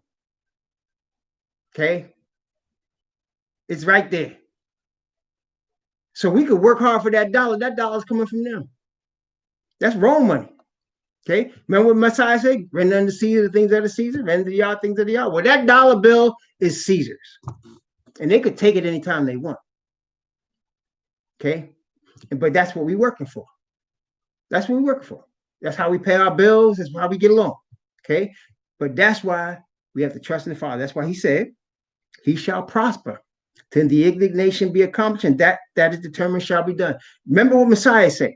Okay? It's right there. So we could work hard for that dollar. That dollar's coming from them. That's Rome money. Okay? Remember what Messiah said? Render unto Caesar the things that are Caesar, render to y'all things that are y'all. Well, that dollar bill is Caesar's. And they could take it anytime they want. Okay? But that's what we're working for. That's what we're working for. That's how we pay our bills. That's how we get along. Okay? But that's why we have to trust in the Father. That's why he said, he shall prosper till the indignation be accomplished, and that is determined shall be done. Remember what Messiah said,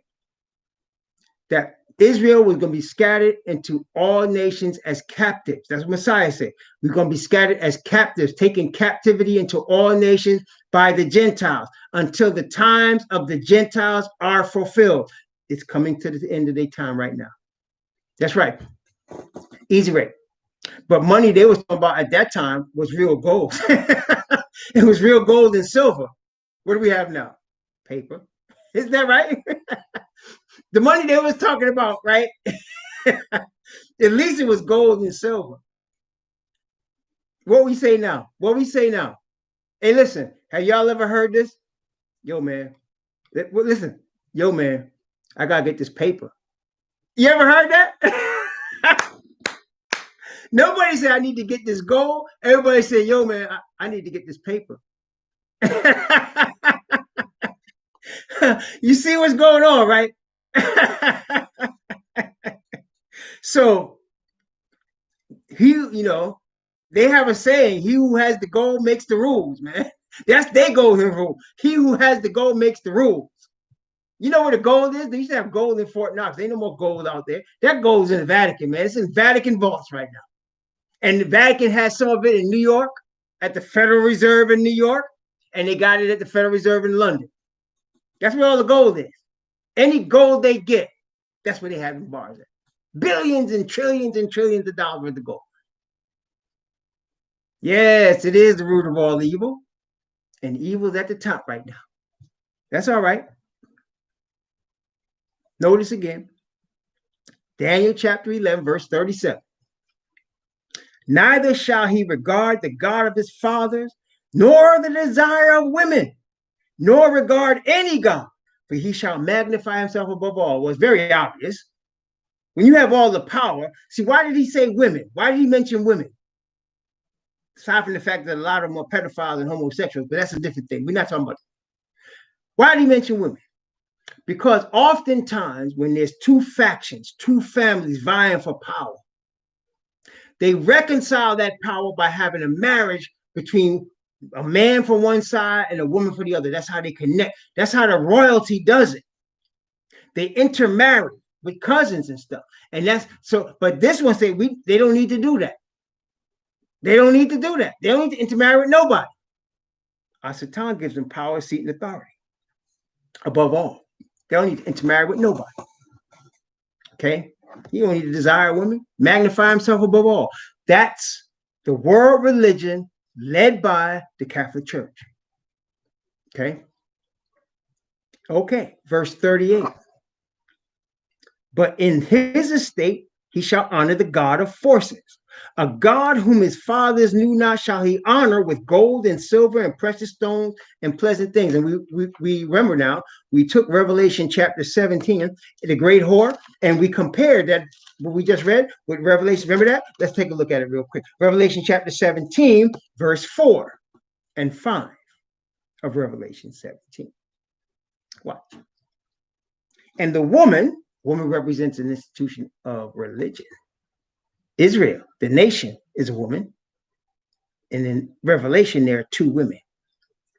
that Israel was going to be scattered into all nations as captives. That's what Messiah said. We're going to be scattered as captives, taken captivity into all nations by the Gentiles until the times of the Gentiles are fulfilled. It's coming to the end of their time right now. That's right. Easy rate. But money they was talking about at that time was real gold. It was real gold and silver. What do we have now? Paper. Isn't that right? The money they was talking about, right? At least it was gold and silver. What we say now? Hey, listen, have y'all ever heard this? Yo, man, listen, yo, man, I gotta get this paper. You ever heard that? Nobody said I need to get this gold. Everybody said, yo, man, I need to get this paper. You see what's going on, right? So they have a saying, he who has the gold makes the rules, man. That's their golden rule. He who has the gold makes the rules. You know where the gold is? They used to have gold in Fort Knox. There ain't no more gold out there. That gold's in the Vatican, man. It's in Vatican vaults right now. And the Vatican has some of it in New York, at the Federal Reserve in New York, and they got it at the Federal Reserve in London. That's where all the gold is. Any gold they get, that's where they have in bars at. Billions and trillions of dollars worth of gold. Yes, it is the root of all evil. And evil's at the top right now. That's all right. Notice again, Daniel chapter 11, verse 37. Neither shall he regard the God of his fathers, nor the desire of women, nor regard any God, for he shall magnify himself above all. Well, it's very obvious. When you have all the power, see, why did he say women? Why did he mention women? Aside from the fact that a lot of them are pedophiles and homosexuals, but that's a different thing. We're not talking about that. Why did he mention women? Because oftentimes when there's two factions, two families vying for power, they reconcile that power by having a marriage between a man for one side and a woman for the other. That's how they connect. That's how the royalty does it. They intermarry with cousins and stuff. And that's so, but this one say they don't need to do that. They don't need to do that. They don't need to intermarry with nobody. Our Satan gives them power, seat, and authority above all. They don't need to intermarry with nobody. Okay? You don't need to desire women. Magnify himself above all. That's the world religion led by the Catholic Church. Okay? Okay, verse 38. But in his estate he shall honor the God of forces. A God whom his fathers knew not shall he honor with gold and silver and precious stones and pleasant things. And we remember now, we took Revelation chapter 17, the great whore, and we compared that, what we just read, with Revelation. Remember that? Let's take a look at it real quick. Revelation chapter 17, verse 4 and 5 of Revelation 17. Watch. And the woman represents an institution of religion. Israel, the nation, is a woman. And in Revelation, there are two women.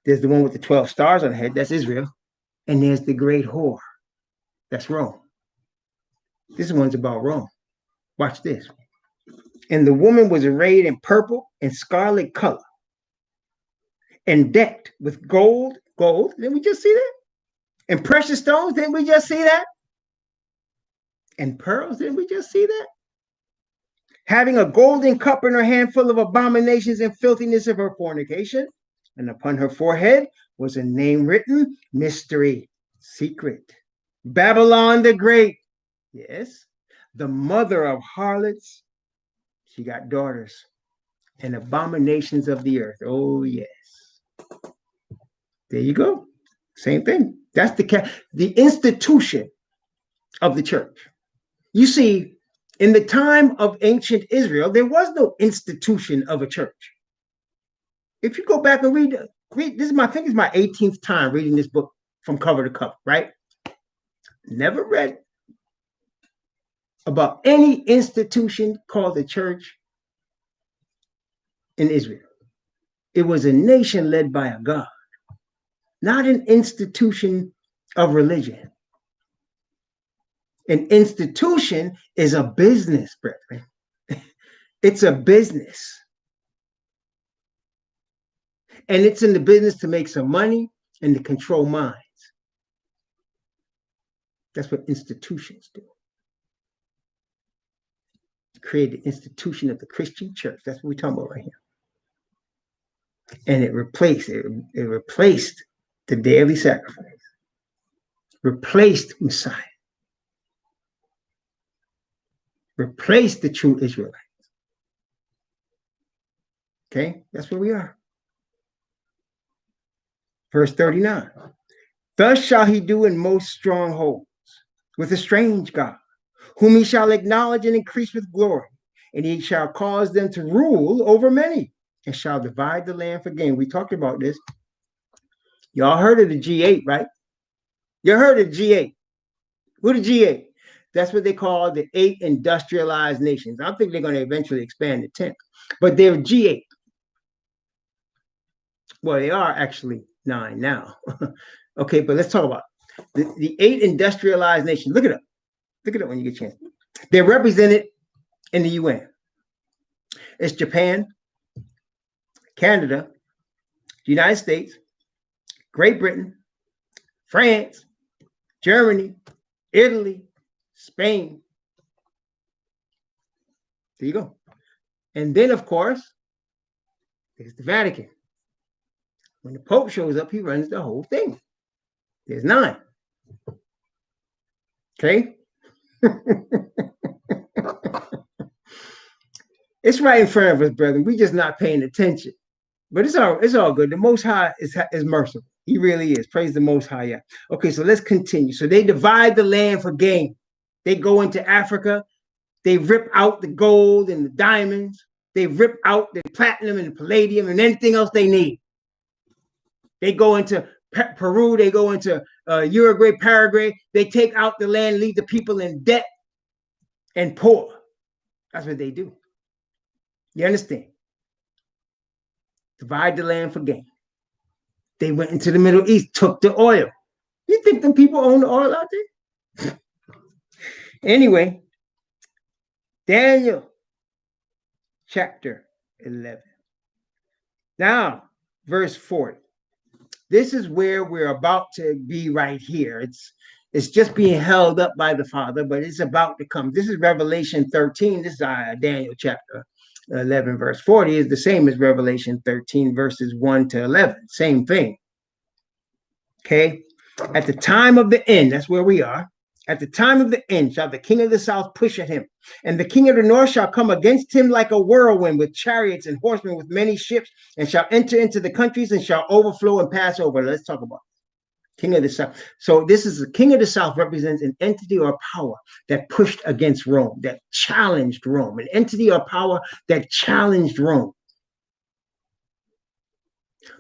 There's the one with the 12 stars on her head, that's Israel. And there's the great whore, that's Rome. This one's about Rome. Watch this. And the woman was arrayed in purple and scarlet color, and decked with gold. Didn't we just see that? And precious stones, didn't we just see that? And pearls, didn't we just see that? Having a golden cup in her hand full of abominations and filthiness of her fornication. And upon her forehead was a name written, Mystery, Secret, Babylon the Great. Yes, the mother of harlots. She got daughters and abominations of the earth. Oh, yes. There you go. Same thing. That's the institution of the church. You see, in the time of ancient Israel, there was no institution of a church. If you go back and read this is I think it's my 18th time reading this book from cover to cover, right? Never read about any institution called the church in Israel. It was a nation led by a God, not an institution of religion. An institution is a business, brethren. It's a business. And it's in the business to make some money and to control minds. That's what institutions do. Create the institution of the Christian church. That's what we're talking about right here. And it replaced the daily sacrifice, replaced Messiah, replaced the true Israelites. Okay, that's where we are. Verse 39. Thus shall he do in most strongholds with a strange God, whom he shall acknowledge and increase with glory. And he shall cause them to rule over many and shall divide the land for gain. We talked about this. Y'all heard of the G8, right? You heard of G8. What are G8? That's what they call the 8 industrialized nations. I think they're going to eventually expand to 10. But they're G8. Well, they are actually 9 now. Okay, but let's talk about the 8 industrialized nations. Look it up. Look it up when you get a chance. They're represented in the UN. It's Japan, Canada, the United States, Great Britain, France, Germany, Italy, Spain. There you go. And then, of course, there's the Vatican. When the Pope shows up, he runs the whole thing. There's 9. Okay? It's right in front of us, brother. We're just not paying attention. But it's all good. The Most High is merciful. He really is. Praise the Most High. Yeah. Okay, so let's continue. So they divide the land for gain. They go into Africa. They rip out the gold and the diamonds. They rip out the platinum and the palladium and anything else they need. They go into Peru. They go into Uruguay, Paraguay. They take out the land, leave the people in debt and poor. That's what they do. You understand? Divide the land for gain. They went into the Middle East, took the oil. You think them people own the oil out there? Anyway, Daniel chapter 11. Now, verse 40. This is where we're about to be right here. It's just being held up by the Father, but it's about to come. This is Revelation 13. This is Daniel chapter 11, verse 40 is the same as Revelation 13, verses 1 to 11. Same thing. Okay? At the time of the end, that's where we are. At the time of the end shall the king of the south push at him, and the king of the north shall come against him like a whirlwind with chariots and horsemen with many ships, and shall enter into the countries and shall overflow and pass over. Let's talk about it. King of the south. So this is the king of the south represents an entity or power that pushed against Rome, that challenged Rome, an entity or power that challenged Rome.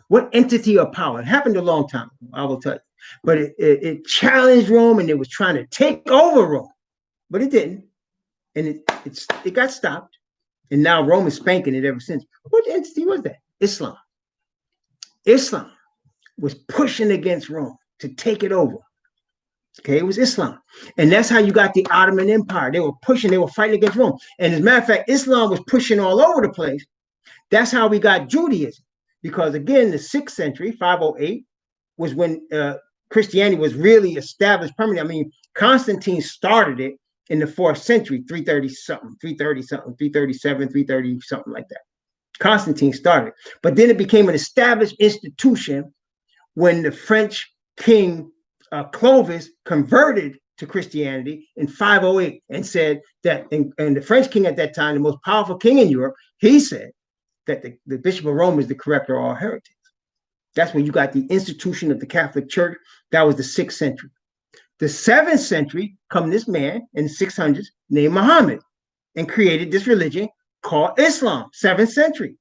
What entity or power? It happened a long time ago, I will tell you. But it challenged Rome and it was trying to take over Rome. But it didn't. And it got stopped. And now Rome is spanking it ever since. What entity was that? Islam. Islam was pushing against Rome to take it over. Okay, it was Islam. And that's how you got the Ottoman Empire. They were pushing, they were fighting against Rome. And as a matter of fact, Islam was pushing all over the place. That's how we got Judaism. Because again, the 6th century, 508, was when Christianity was really established permanently. I mean, Constantine started it in the 4th century, 330 something, 337, 330 something like that. Constantine started. But then it became an established institution when the French king Clovis converted to Christianity in 508 and said that, and the French king at that time, the most powerful king in Europe, he said that the Bishop of Rome is the corrector of all heretics. That's when you got the institution of the Catholic Church. That was the 6th century. The 7th century, come this man in the 600s named Muhammad and created this religion called Islam, 7th century.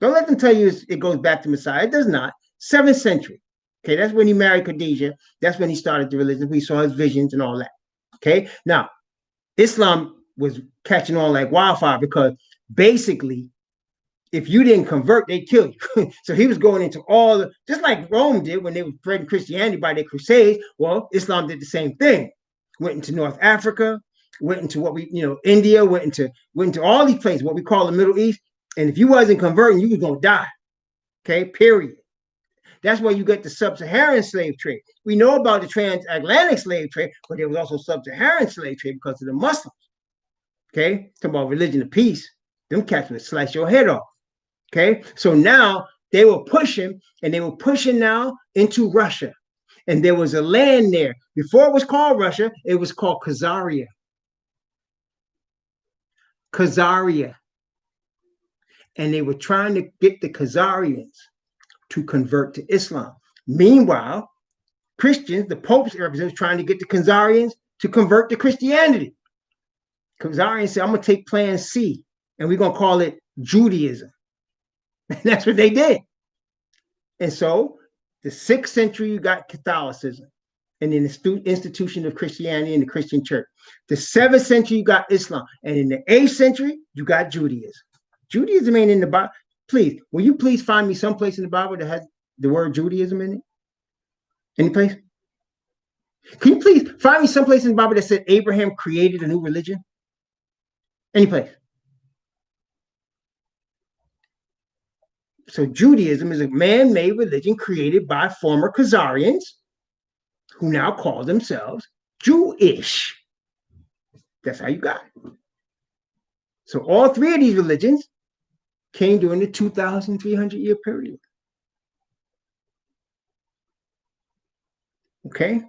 Don't let them tell you it goes back to Messiah. It does not. 7th century. Okay, that's when he married Khadijah. That's when he started the religion. We saw his visions and all that. Okay, now Islam was catching on like wildfire because basically, if you didn't convert, they kill you. So he was going into all the, just like Rome did when they were spreading Christianity by their crusades. Well, Islam did the same thing. Went into North Africa, went into what we, India, went into all these places, what we call the Middle East. And if you wasn't converting, you was gonna die. Okay, period. That's where you get the sub-Saharan slave trade. We know about the transatlantic slave trade, but there was also sub-Saharan slave trade because of the Muslims. Okay, talking about religion of peace. Them cats would slice your head off. Okay, so now they were pushing, and they were pushing now into Russia. And there was a land there. Before it was called Russia, it was called Khazaria. Khazaria. And they were trying to get the Khazarians to convert to Islam. Meanwhile, Christians, the Pope's representatives, trying to get the Khazarians to convert to Christianity. Khazarians said, I'm going to take plan C, and we're going to call it Judaism. And that's what they did. And so the 6th century, you got Catholicism and in the institution of Christianity and the Christian church. The 7th century, you got Islam. And in the 8th century, you got Judaism. Judaism ain't in the Bible. Please, will you please find me someplace in the Bible that has the word Judaism in it? Any place? Can you please find me someplace in the Bible that said Abraham created a new religion? Any place? So Judaism is a man-made religion created by former Khazarians who now call themselves Jewish. That's how you got it. So all three of these religions came during the 2,300-year period. Okay?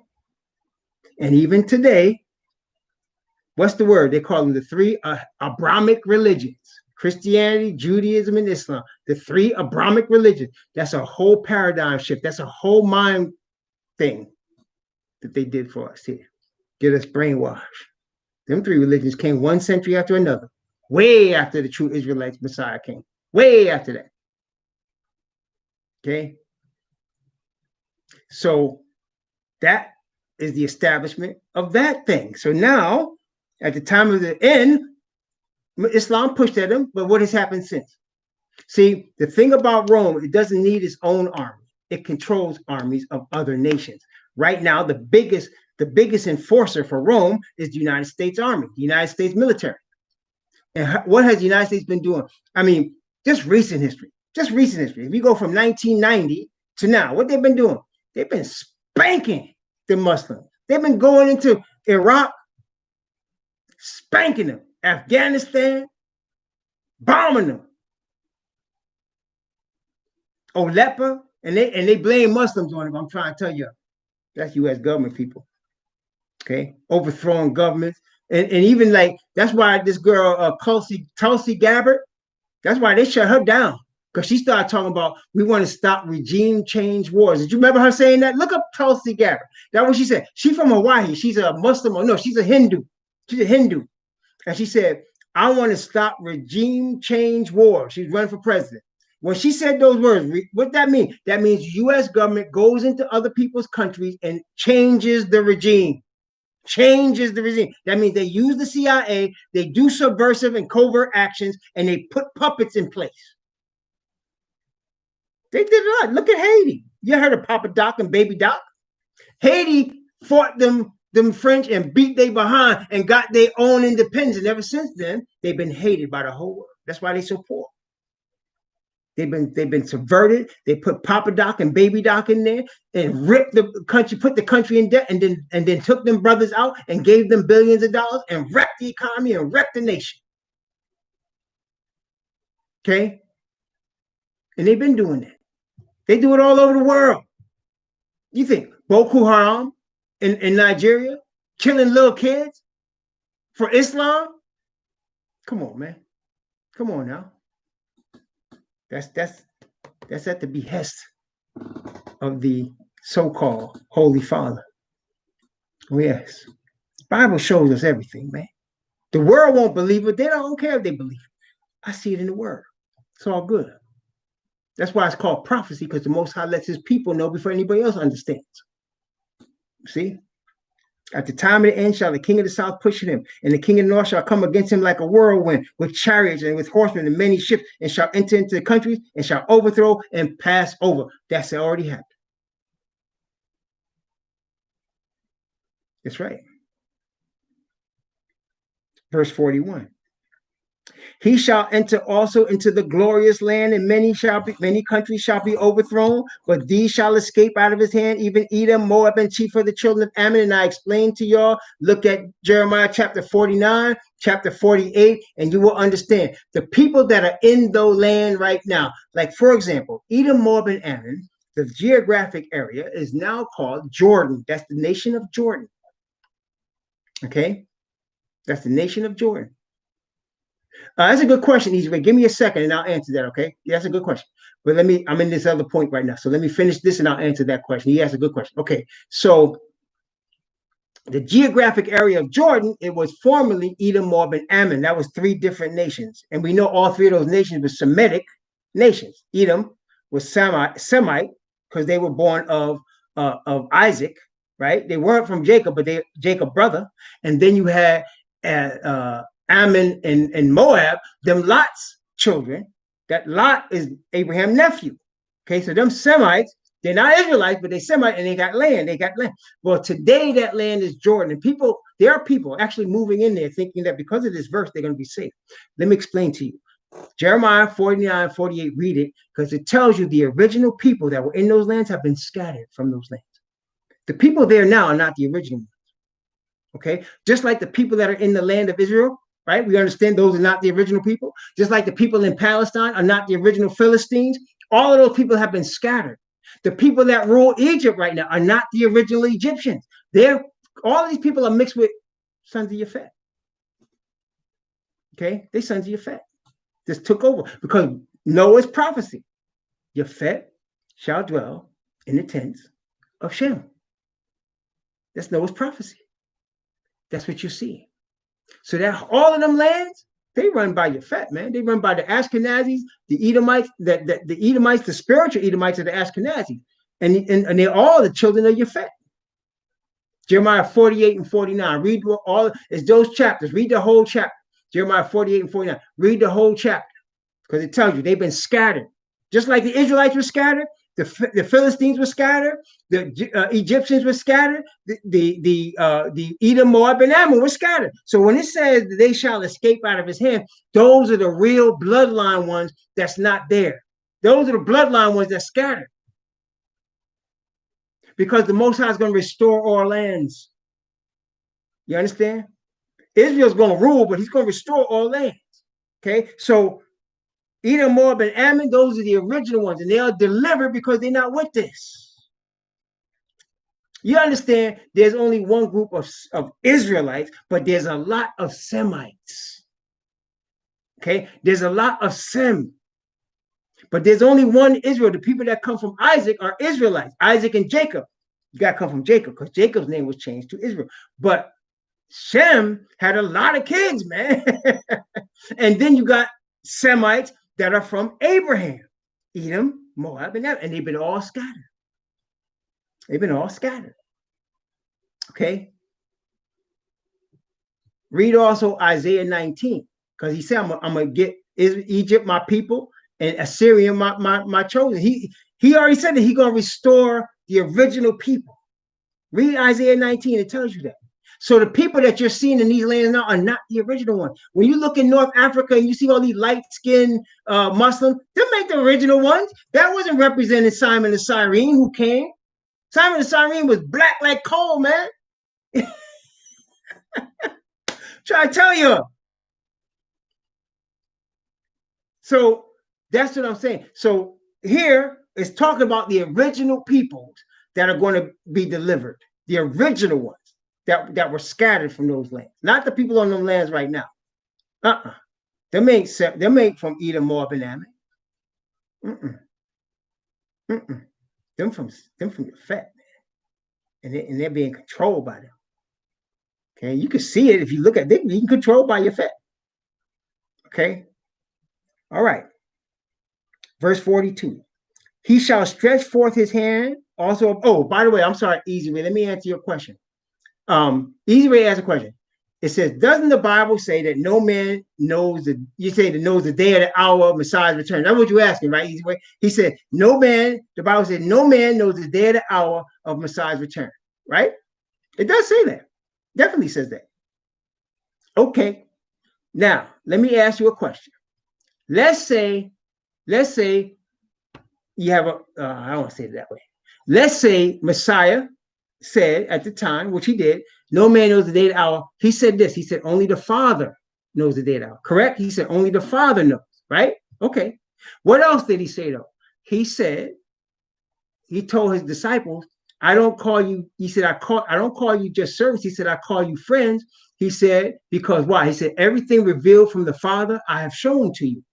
And even today, what's the word? They call them the three Abrahamic religions. Christianity, Judaism, and Islam. The three Abrahamic religions. That's a whole paradigm shift. That's a whole mind thing that they did for us here. Get us brainwashed. Them three religions came 1 century after another. Way after the true Israelite Messiah came. Way after that. Okay? So that is the establishment of that thing. So now, at the time of the end, Islam pushed at them, but what has happened since? See, the thing about Rome, it doesn't need its own army. It controls armies of other nations. Right now, the biggest enforcer for Rome is the United States Army, the United States military. And what has the United States been doing? I mean, just recent history. If you go from 1990 to now, what they've been doing? They've been spanking the Muslims. They've been going into Iraq, spanking them. Afghanistan, bombing them. Aleppo, and they blame Muslims on it. I'm trying to tell you, that's U.S. government people. Okay, overthrowing governments, and even like that's why this girl Tulsi Gabbard, that's why they shut her down, because she started talking about we want to stop regime change wars. Did you remember her saying that? Look up Tulsi Gabbard. That's what she said. She's from Hawaii. She's a Muslim, or no, she's a Hindu. She's a Hindu. And she said, I want to stop regime change war. She's running for president. When she said those words, what that mean? That means U.S. government goes into other people's countries and changes the regime. That means they use the CIA, they do subversive and covert actions, and they put puppets in place. They did a lot. Look at Haiti. You heard of Papa Doc and Baby Doc? Haiti fought them French and beat they behind and got their own independence. And ever since then, they've been hated by the whole world. That's why they're so poor. They've been subverted. They put Papa Doc and Baby Doc in there and ripped the country, put the country in debt, and then took them brothers out and gave them billions of dollars and wrecked the economy and wrecked the nation. Okay? And they've been doing that. They do it all over the world. You think Boko Haram in Nigeria, killing little kids for Islam? Come on, man. Come on now. That's at the behest of the so-called Holy Father. Oh, yes. The Bible shows us everything, man. The world won't believe it. They don't care if they believe it. I see it in the Word. It's all good. That's why it's called prophecy, because the Most High lets his people know before anybody else understands. See? At the time of the end shall the king of the south push him, and the king of the north shall come against him like a whirlwind, with chariots and with horsemen and many ships, and shall enter into the countries, and shall overthrow and pass over. That's already happened. That's right. Verse 41. He shall enter also into the glorious land, and many countries shall be overthrown, but these shall escape out of his hand, even Edom, Moab, and chief of the children of Ammon. And I explained to y'all, look at Jeremiah chapter 49, chapter 48, and you will understand. The people that are in the land right now, like for example, Edom, Moab, and Ammon, the geographic area is now called Jordan. That's the nation of Jordan. Okay? That's the nation of Jordan. That's a good question, Easy Way. Give me a second and I'll answer that, okay? Yeah, that's a good question. But I'm in this other point right now. So let me finish this and I'll answer that question. He asked a good question. Okay, so the geographic area of Jordan, it was formerly Edom, Moab, and Ammon. That was three different nations. And we know all three of those nations were Semitic nations. Edom was Semite because they were born of Isaac, right? They weren't from Jacob, but they Jacob brother. And then you had Ammon and Moab, them Lot's children. That Lot is Abraham's nephew. Okay, so them Semites, they're not Israelites, but they Semite and they got land. They got land. Well, today that land is Jordan. And there are people actually moving in there thinking that because of this verse, they're going to be safe. Let me explain to you. Jeremiah 49:48, read it, because it tells you the original people that were in those lands have been scattered from those lands. The people there now are not the original ones. Okay, just like the people that are in the land of Israel, right? We understand those are not the original people. Just like the people in Palestine are not the original Philistines. All of those people have been scattered. The people that rule Egypt right now are not the original Egyptians. All of these people are mixed with sons of Japhet. Okay, they sons of Japhet. Just took over because Noah's prophecy. Japhet shall dwell in the tents of Shem. That's Noah's prophecy. That's what you see. So that all of them lands, they run by Japhet, man. They run by the Ashkenazis, the Edomites, the Edomites, the spiritual Edomites of the Ashkenazis. And they're all the children of Japhet. Jeremiah 48 and 49. Read it's those chapters. Read the whole chapter. Jeremiah 48 and 49. Read the whole chapter because it tells you they've been scattered. Just like the Israelites were scattered, the Philistines were scattered, the Egyptians were scattered, the Edom, Moab, and Ammon were scattered. So when it says they shall escape out of his hand, those are the real bloodline ones that's not there. Those are the bloodline ones that's scattered. Because the Most High is going to restore all lands. You understand? Israel's going to rule, but he's going to restore all lands. Okay, so Edom, Moab, and Ammon, those are the original ones, and they are delivered because they're not with this. You understand? There's only one group of Israelites, but there's a lot of Semites. Okay, there's a lot of Sem, but there's only one Israel. The people that come from Isaac are Israelites. Isaac and Jacob. You got to come from Jacob because Jacob's name was changed to Israel. But Shem had a lot of kids, man. And then you got Semites that are from Abraham, Edom, Moab, and they've been all scattered. They've been all scattered. Okay. Read also Isaiah 19, because he said, I'm going to get Egypt, my people, and Assyria, my chosen. He already said that he's going to restore the original people. Read Isaiah 19, it tells you that. So the people that you're seeing in these lands now are not the original ones. When you look in North Africa and you see all these light-skinned Muslims, them ain't the original ones. That wasn't representing Simon the Cyrene who came. Simon the Cyrene was black like coal, man. Try to tell you. So that's what I'm saying. So here it's talking about the original peoples that are going to be delivered. The original ones that were scattered from those lands. Not the people on those lands right now. Them ain't from Edom, Moab, and Ammon. Them from the fat, man. And they're being controlled by them. Okay, you can see it if you look at them. You can control by your fat. Okay. All right. Verse 42. He shall stretch forth his hand also. Oh, by the way, I'm sorry, Easy Way. Let me answer your question. Easy Way asked a question. It says, doesn't the Bible say that no man knows the day or the hour of Messiah's return? That's what you're asking, right, Easy Way? He said, the Bible said, no man knows the day or the hour of Messiah's return, right? It does say that. Definitely says that. Okay. Now, let me ask you a question. Let's say you have I don't want to say it that way. Let's say Messiah said at the time, which he did, no man knows the day or the hour. He said this. He said, only the Father knows the day or the hour. Correct? He said, only the Father knows, right? Okay. What else did he say, though? He said, he told his disciples, I don't call you, he said, I don't call you just servants. He said, I call you friends. He said, because why? He said, everything revealed from the Father, I have shown to you.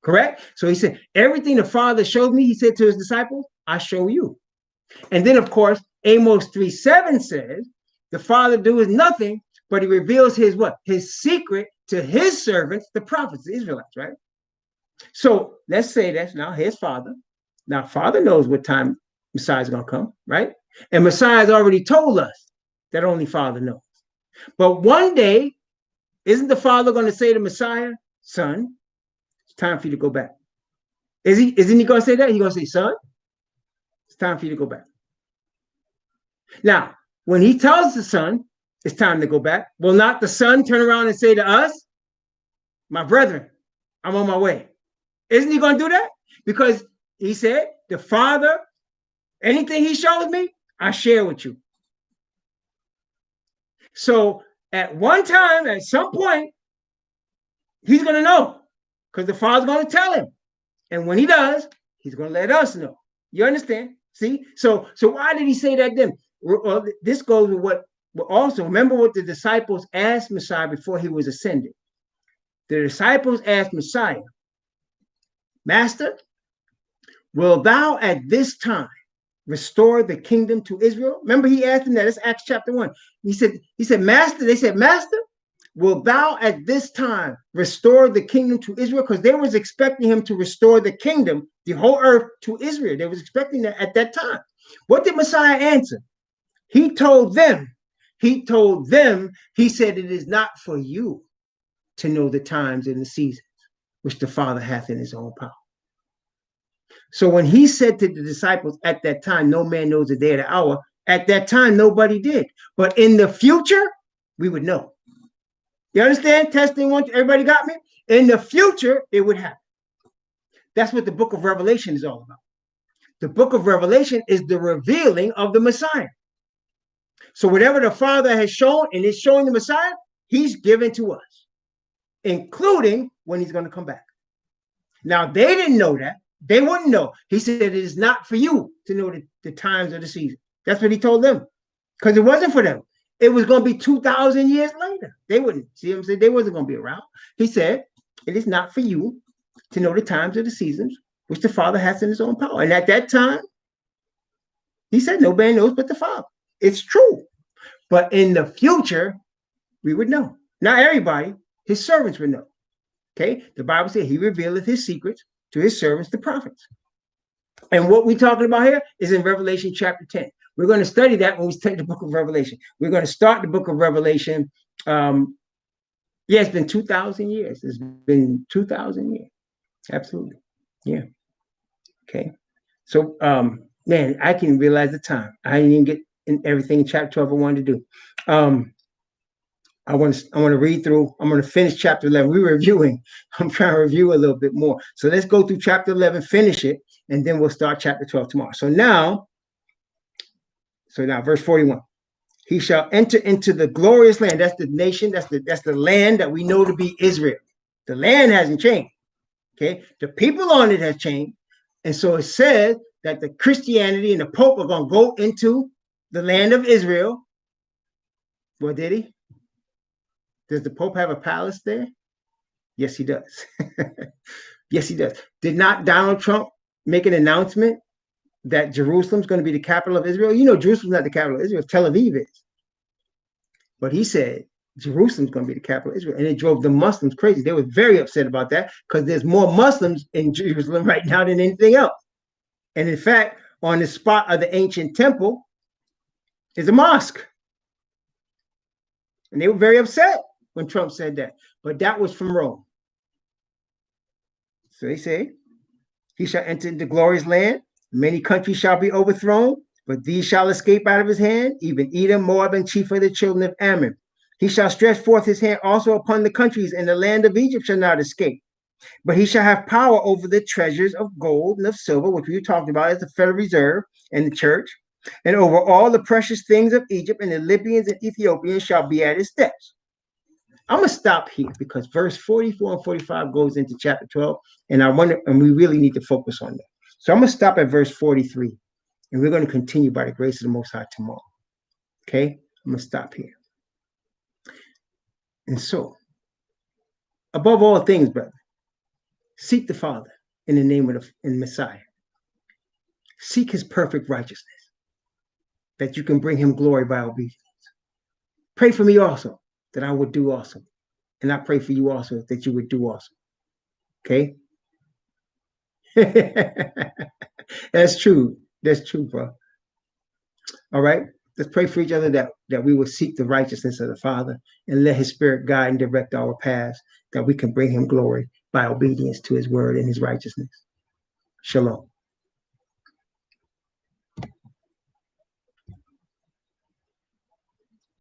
Correct? So he said, everything the Father showed me, he said to his disciples, I show you. And then, of course, Amos 3:7 says, the Father doeth nothing, but he reveals his what? His secret to his servants, the prophets, the Israelites, right? So let's say that's now his Father. Now, Father knows what time Messiah is going to come, right? And Messiah has already told us that only Father knows. But one day, isn't the Father going to say to Messiah, son, it's time for you to go back? Isn't he going to say that? He's going to say, son, it's time for you to go back. Now, when he tells the son, it's time to go back, will not the son turn around and say to us, my brethren, I'm on my way? Isn't he going to do that? Because he said, the Father, anything he shows me, I share with you. So at one time, at some point, he's going to know because the Father's going to tell him. And when he does, he's going to let us know. You understand? See? So why did he say that then? Well, this goes with what also, remember what the disciples asked Messiah before he was ascended. The disciples asked Messiah, Master, will thou at this time restore the kingdom to Israel? Remember, he asked them that. It's Acts chapter 1. He said, Master, they said, Master, will thou at this time restore the kingdom to Israel? Because they was expecting him to restore the kingdom, the whole earth, to Israel. They was expecting that at that time. What did Messiah answer? He told them, he said, it is not for you to know the times and the seasons which the Father hath in his own power. So when he said to the disciples at that time, no man knows the day or the hour, at that time, nobody did. But in the future, we would know. You understand? Testing one, everybody got me? In the future, it would happen. That's what the book of Revelation is all about. The book of Revelation is the revealing of the Messiah. So whatever the Father has shown and is showing the Messiah, he's given to us, including when he's going to come back. Now, they didn't know that. They wouldn't know. He said, it is not for you to know the times of the season. That's what he told them, because it wasn't for them. It was going to be 2,000 years later. They wouldn't. See what I'm saying? They wasn't going to be around. He said, it is not for you to know the times of the seasons, which the Father has in his own power. And at that time, he said, no man knows but the Father. It's true. But in the future, we would know. Not everybody, his servants would know. Okay? The Bible says he revealeth his secrets to his servants, the prophets. And what we're talking about here is in Revelation chapter 10. We're going to study that when we study the book of Revelation. We're going to start the book of Revelation. It's been 2,000 years. It's been 2,000 years. Absolutely. Yeah. Okay. So, man, I can realize the time. I didn't even get in everything in chapter 12 I wanted to do. I want to read through. I'm going to finish chapter 11. We're reviewing. I'm trying to review a little bit more. So let's go through chapter 11, finish it, and then we'll start chapter 12 tomorrow. So now, verse 41. He shall enter into the glorious land. That's the nation. That's the land that we know to be Israel. The land hasn't changed. Okay, the people on it has changed, and so it says that the Christianity and the Pope are going to go into the land of Israel. What did he? Does the Pope have a palace there? Yes, he does. Yes, he does. Did not Donald Trump make an announcement that Jerusalem's going to be the capital of Israel? You know, Jerusalem's not the capital of Israel. Tel Aviv is. But he said Jerusalem's going to be the capital of Israel. And it drove the Muslims crazy. They were very upset about that because there's more Muslims in Jerusalem right now than anything else. And in fact, on the spot of the ancient temple is a mosque. And they were very upset when Trump said that. But that was from Rome. So they say, he shall enter into glorious land. Many countries shall be overthrown, but these shall escape out of his hand, even Edom, Moab, and chief of the children of Ammon. He shall stretch forth his hand also upon the countries, and the land of Egypt shall not escape. But he shall have power over the treasures of gold and of silver, which we talked about as the Federal Reserve and the church, and over all the precious things of Egypt, and the Libyans and Ethiopians shall be at his steps. I'm going to stop here because verse 44 and 45 goes into chapter 12, and we really need to focus on that. So I'm going to stop at verse 43. And we're going to continue by the grace of the Most High tomorrow. Okay? I'm going to stop here. And so, above all things, brother, seek the Father in the name of the Messiah. Seek his perfect righteousness, that you can bring him glory by obedience. Pray for me also, that I would do also. And I pray for you also, that you would do also. Okay? That's true. That's true, bro. All right? Let's pray for each other that we will seek the righteousness of the Father and let his spirit guide and direct our paths, that we can bring him glory by obedience to his word and his righteousness. Shalom.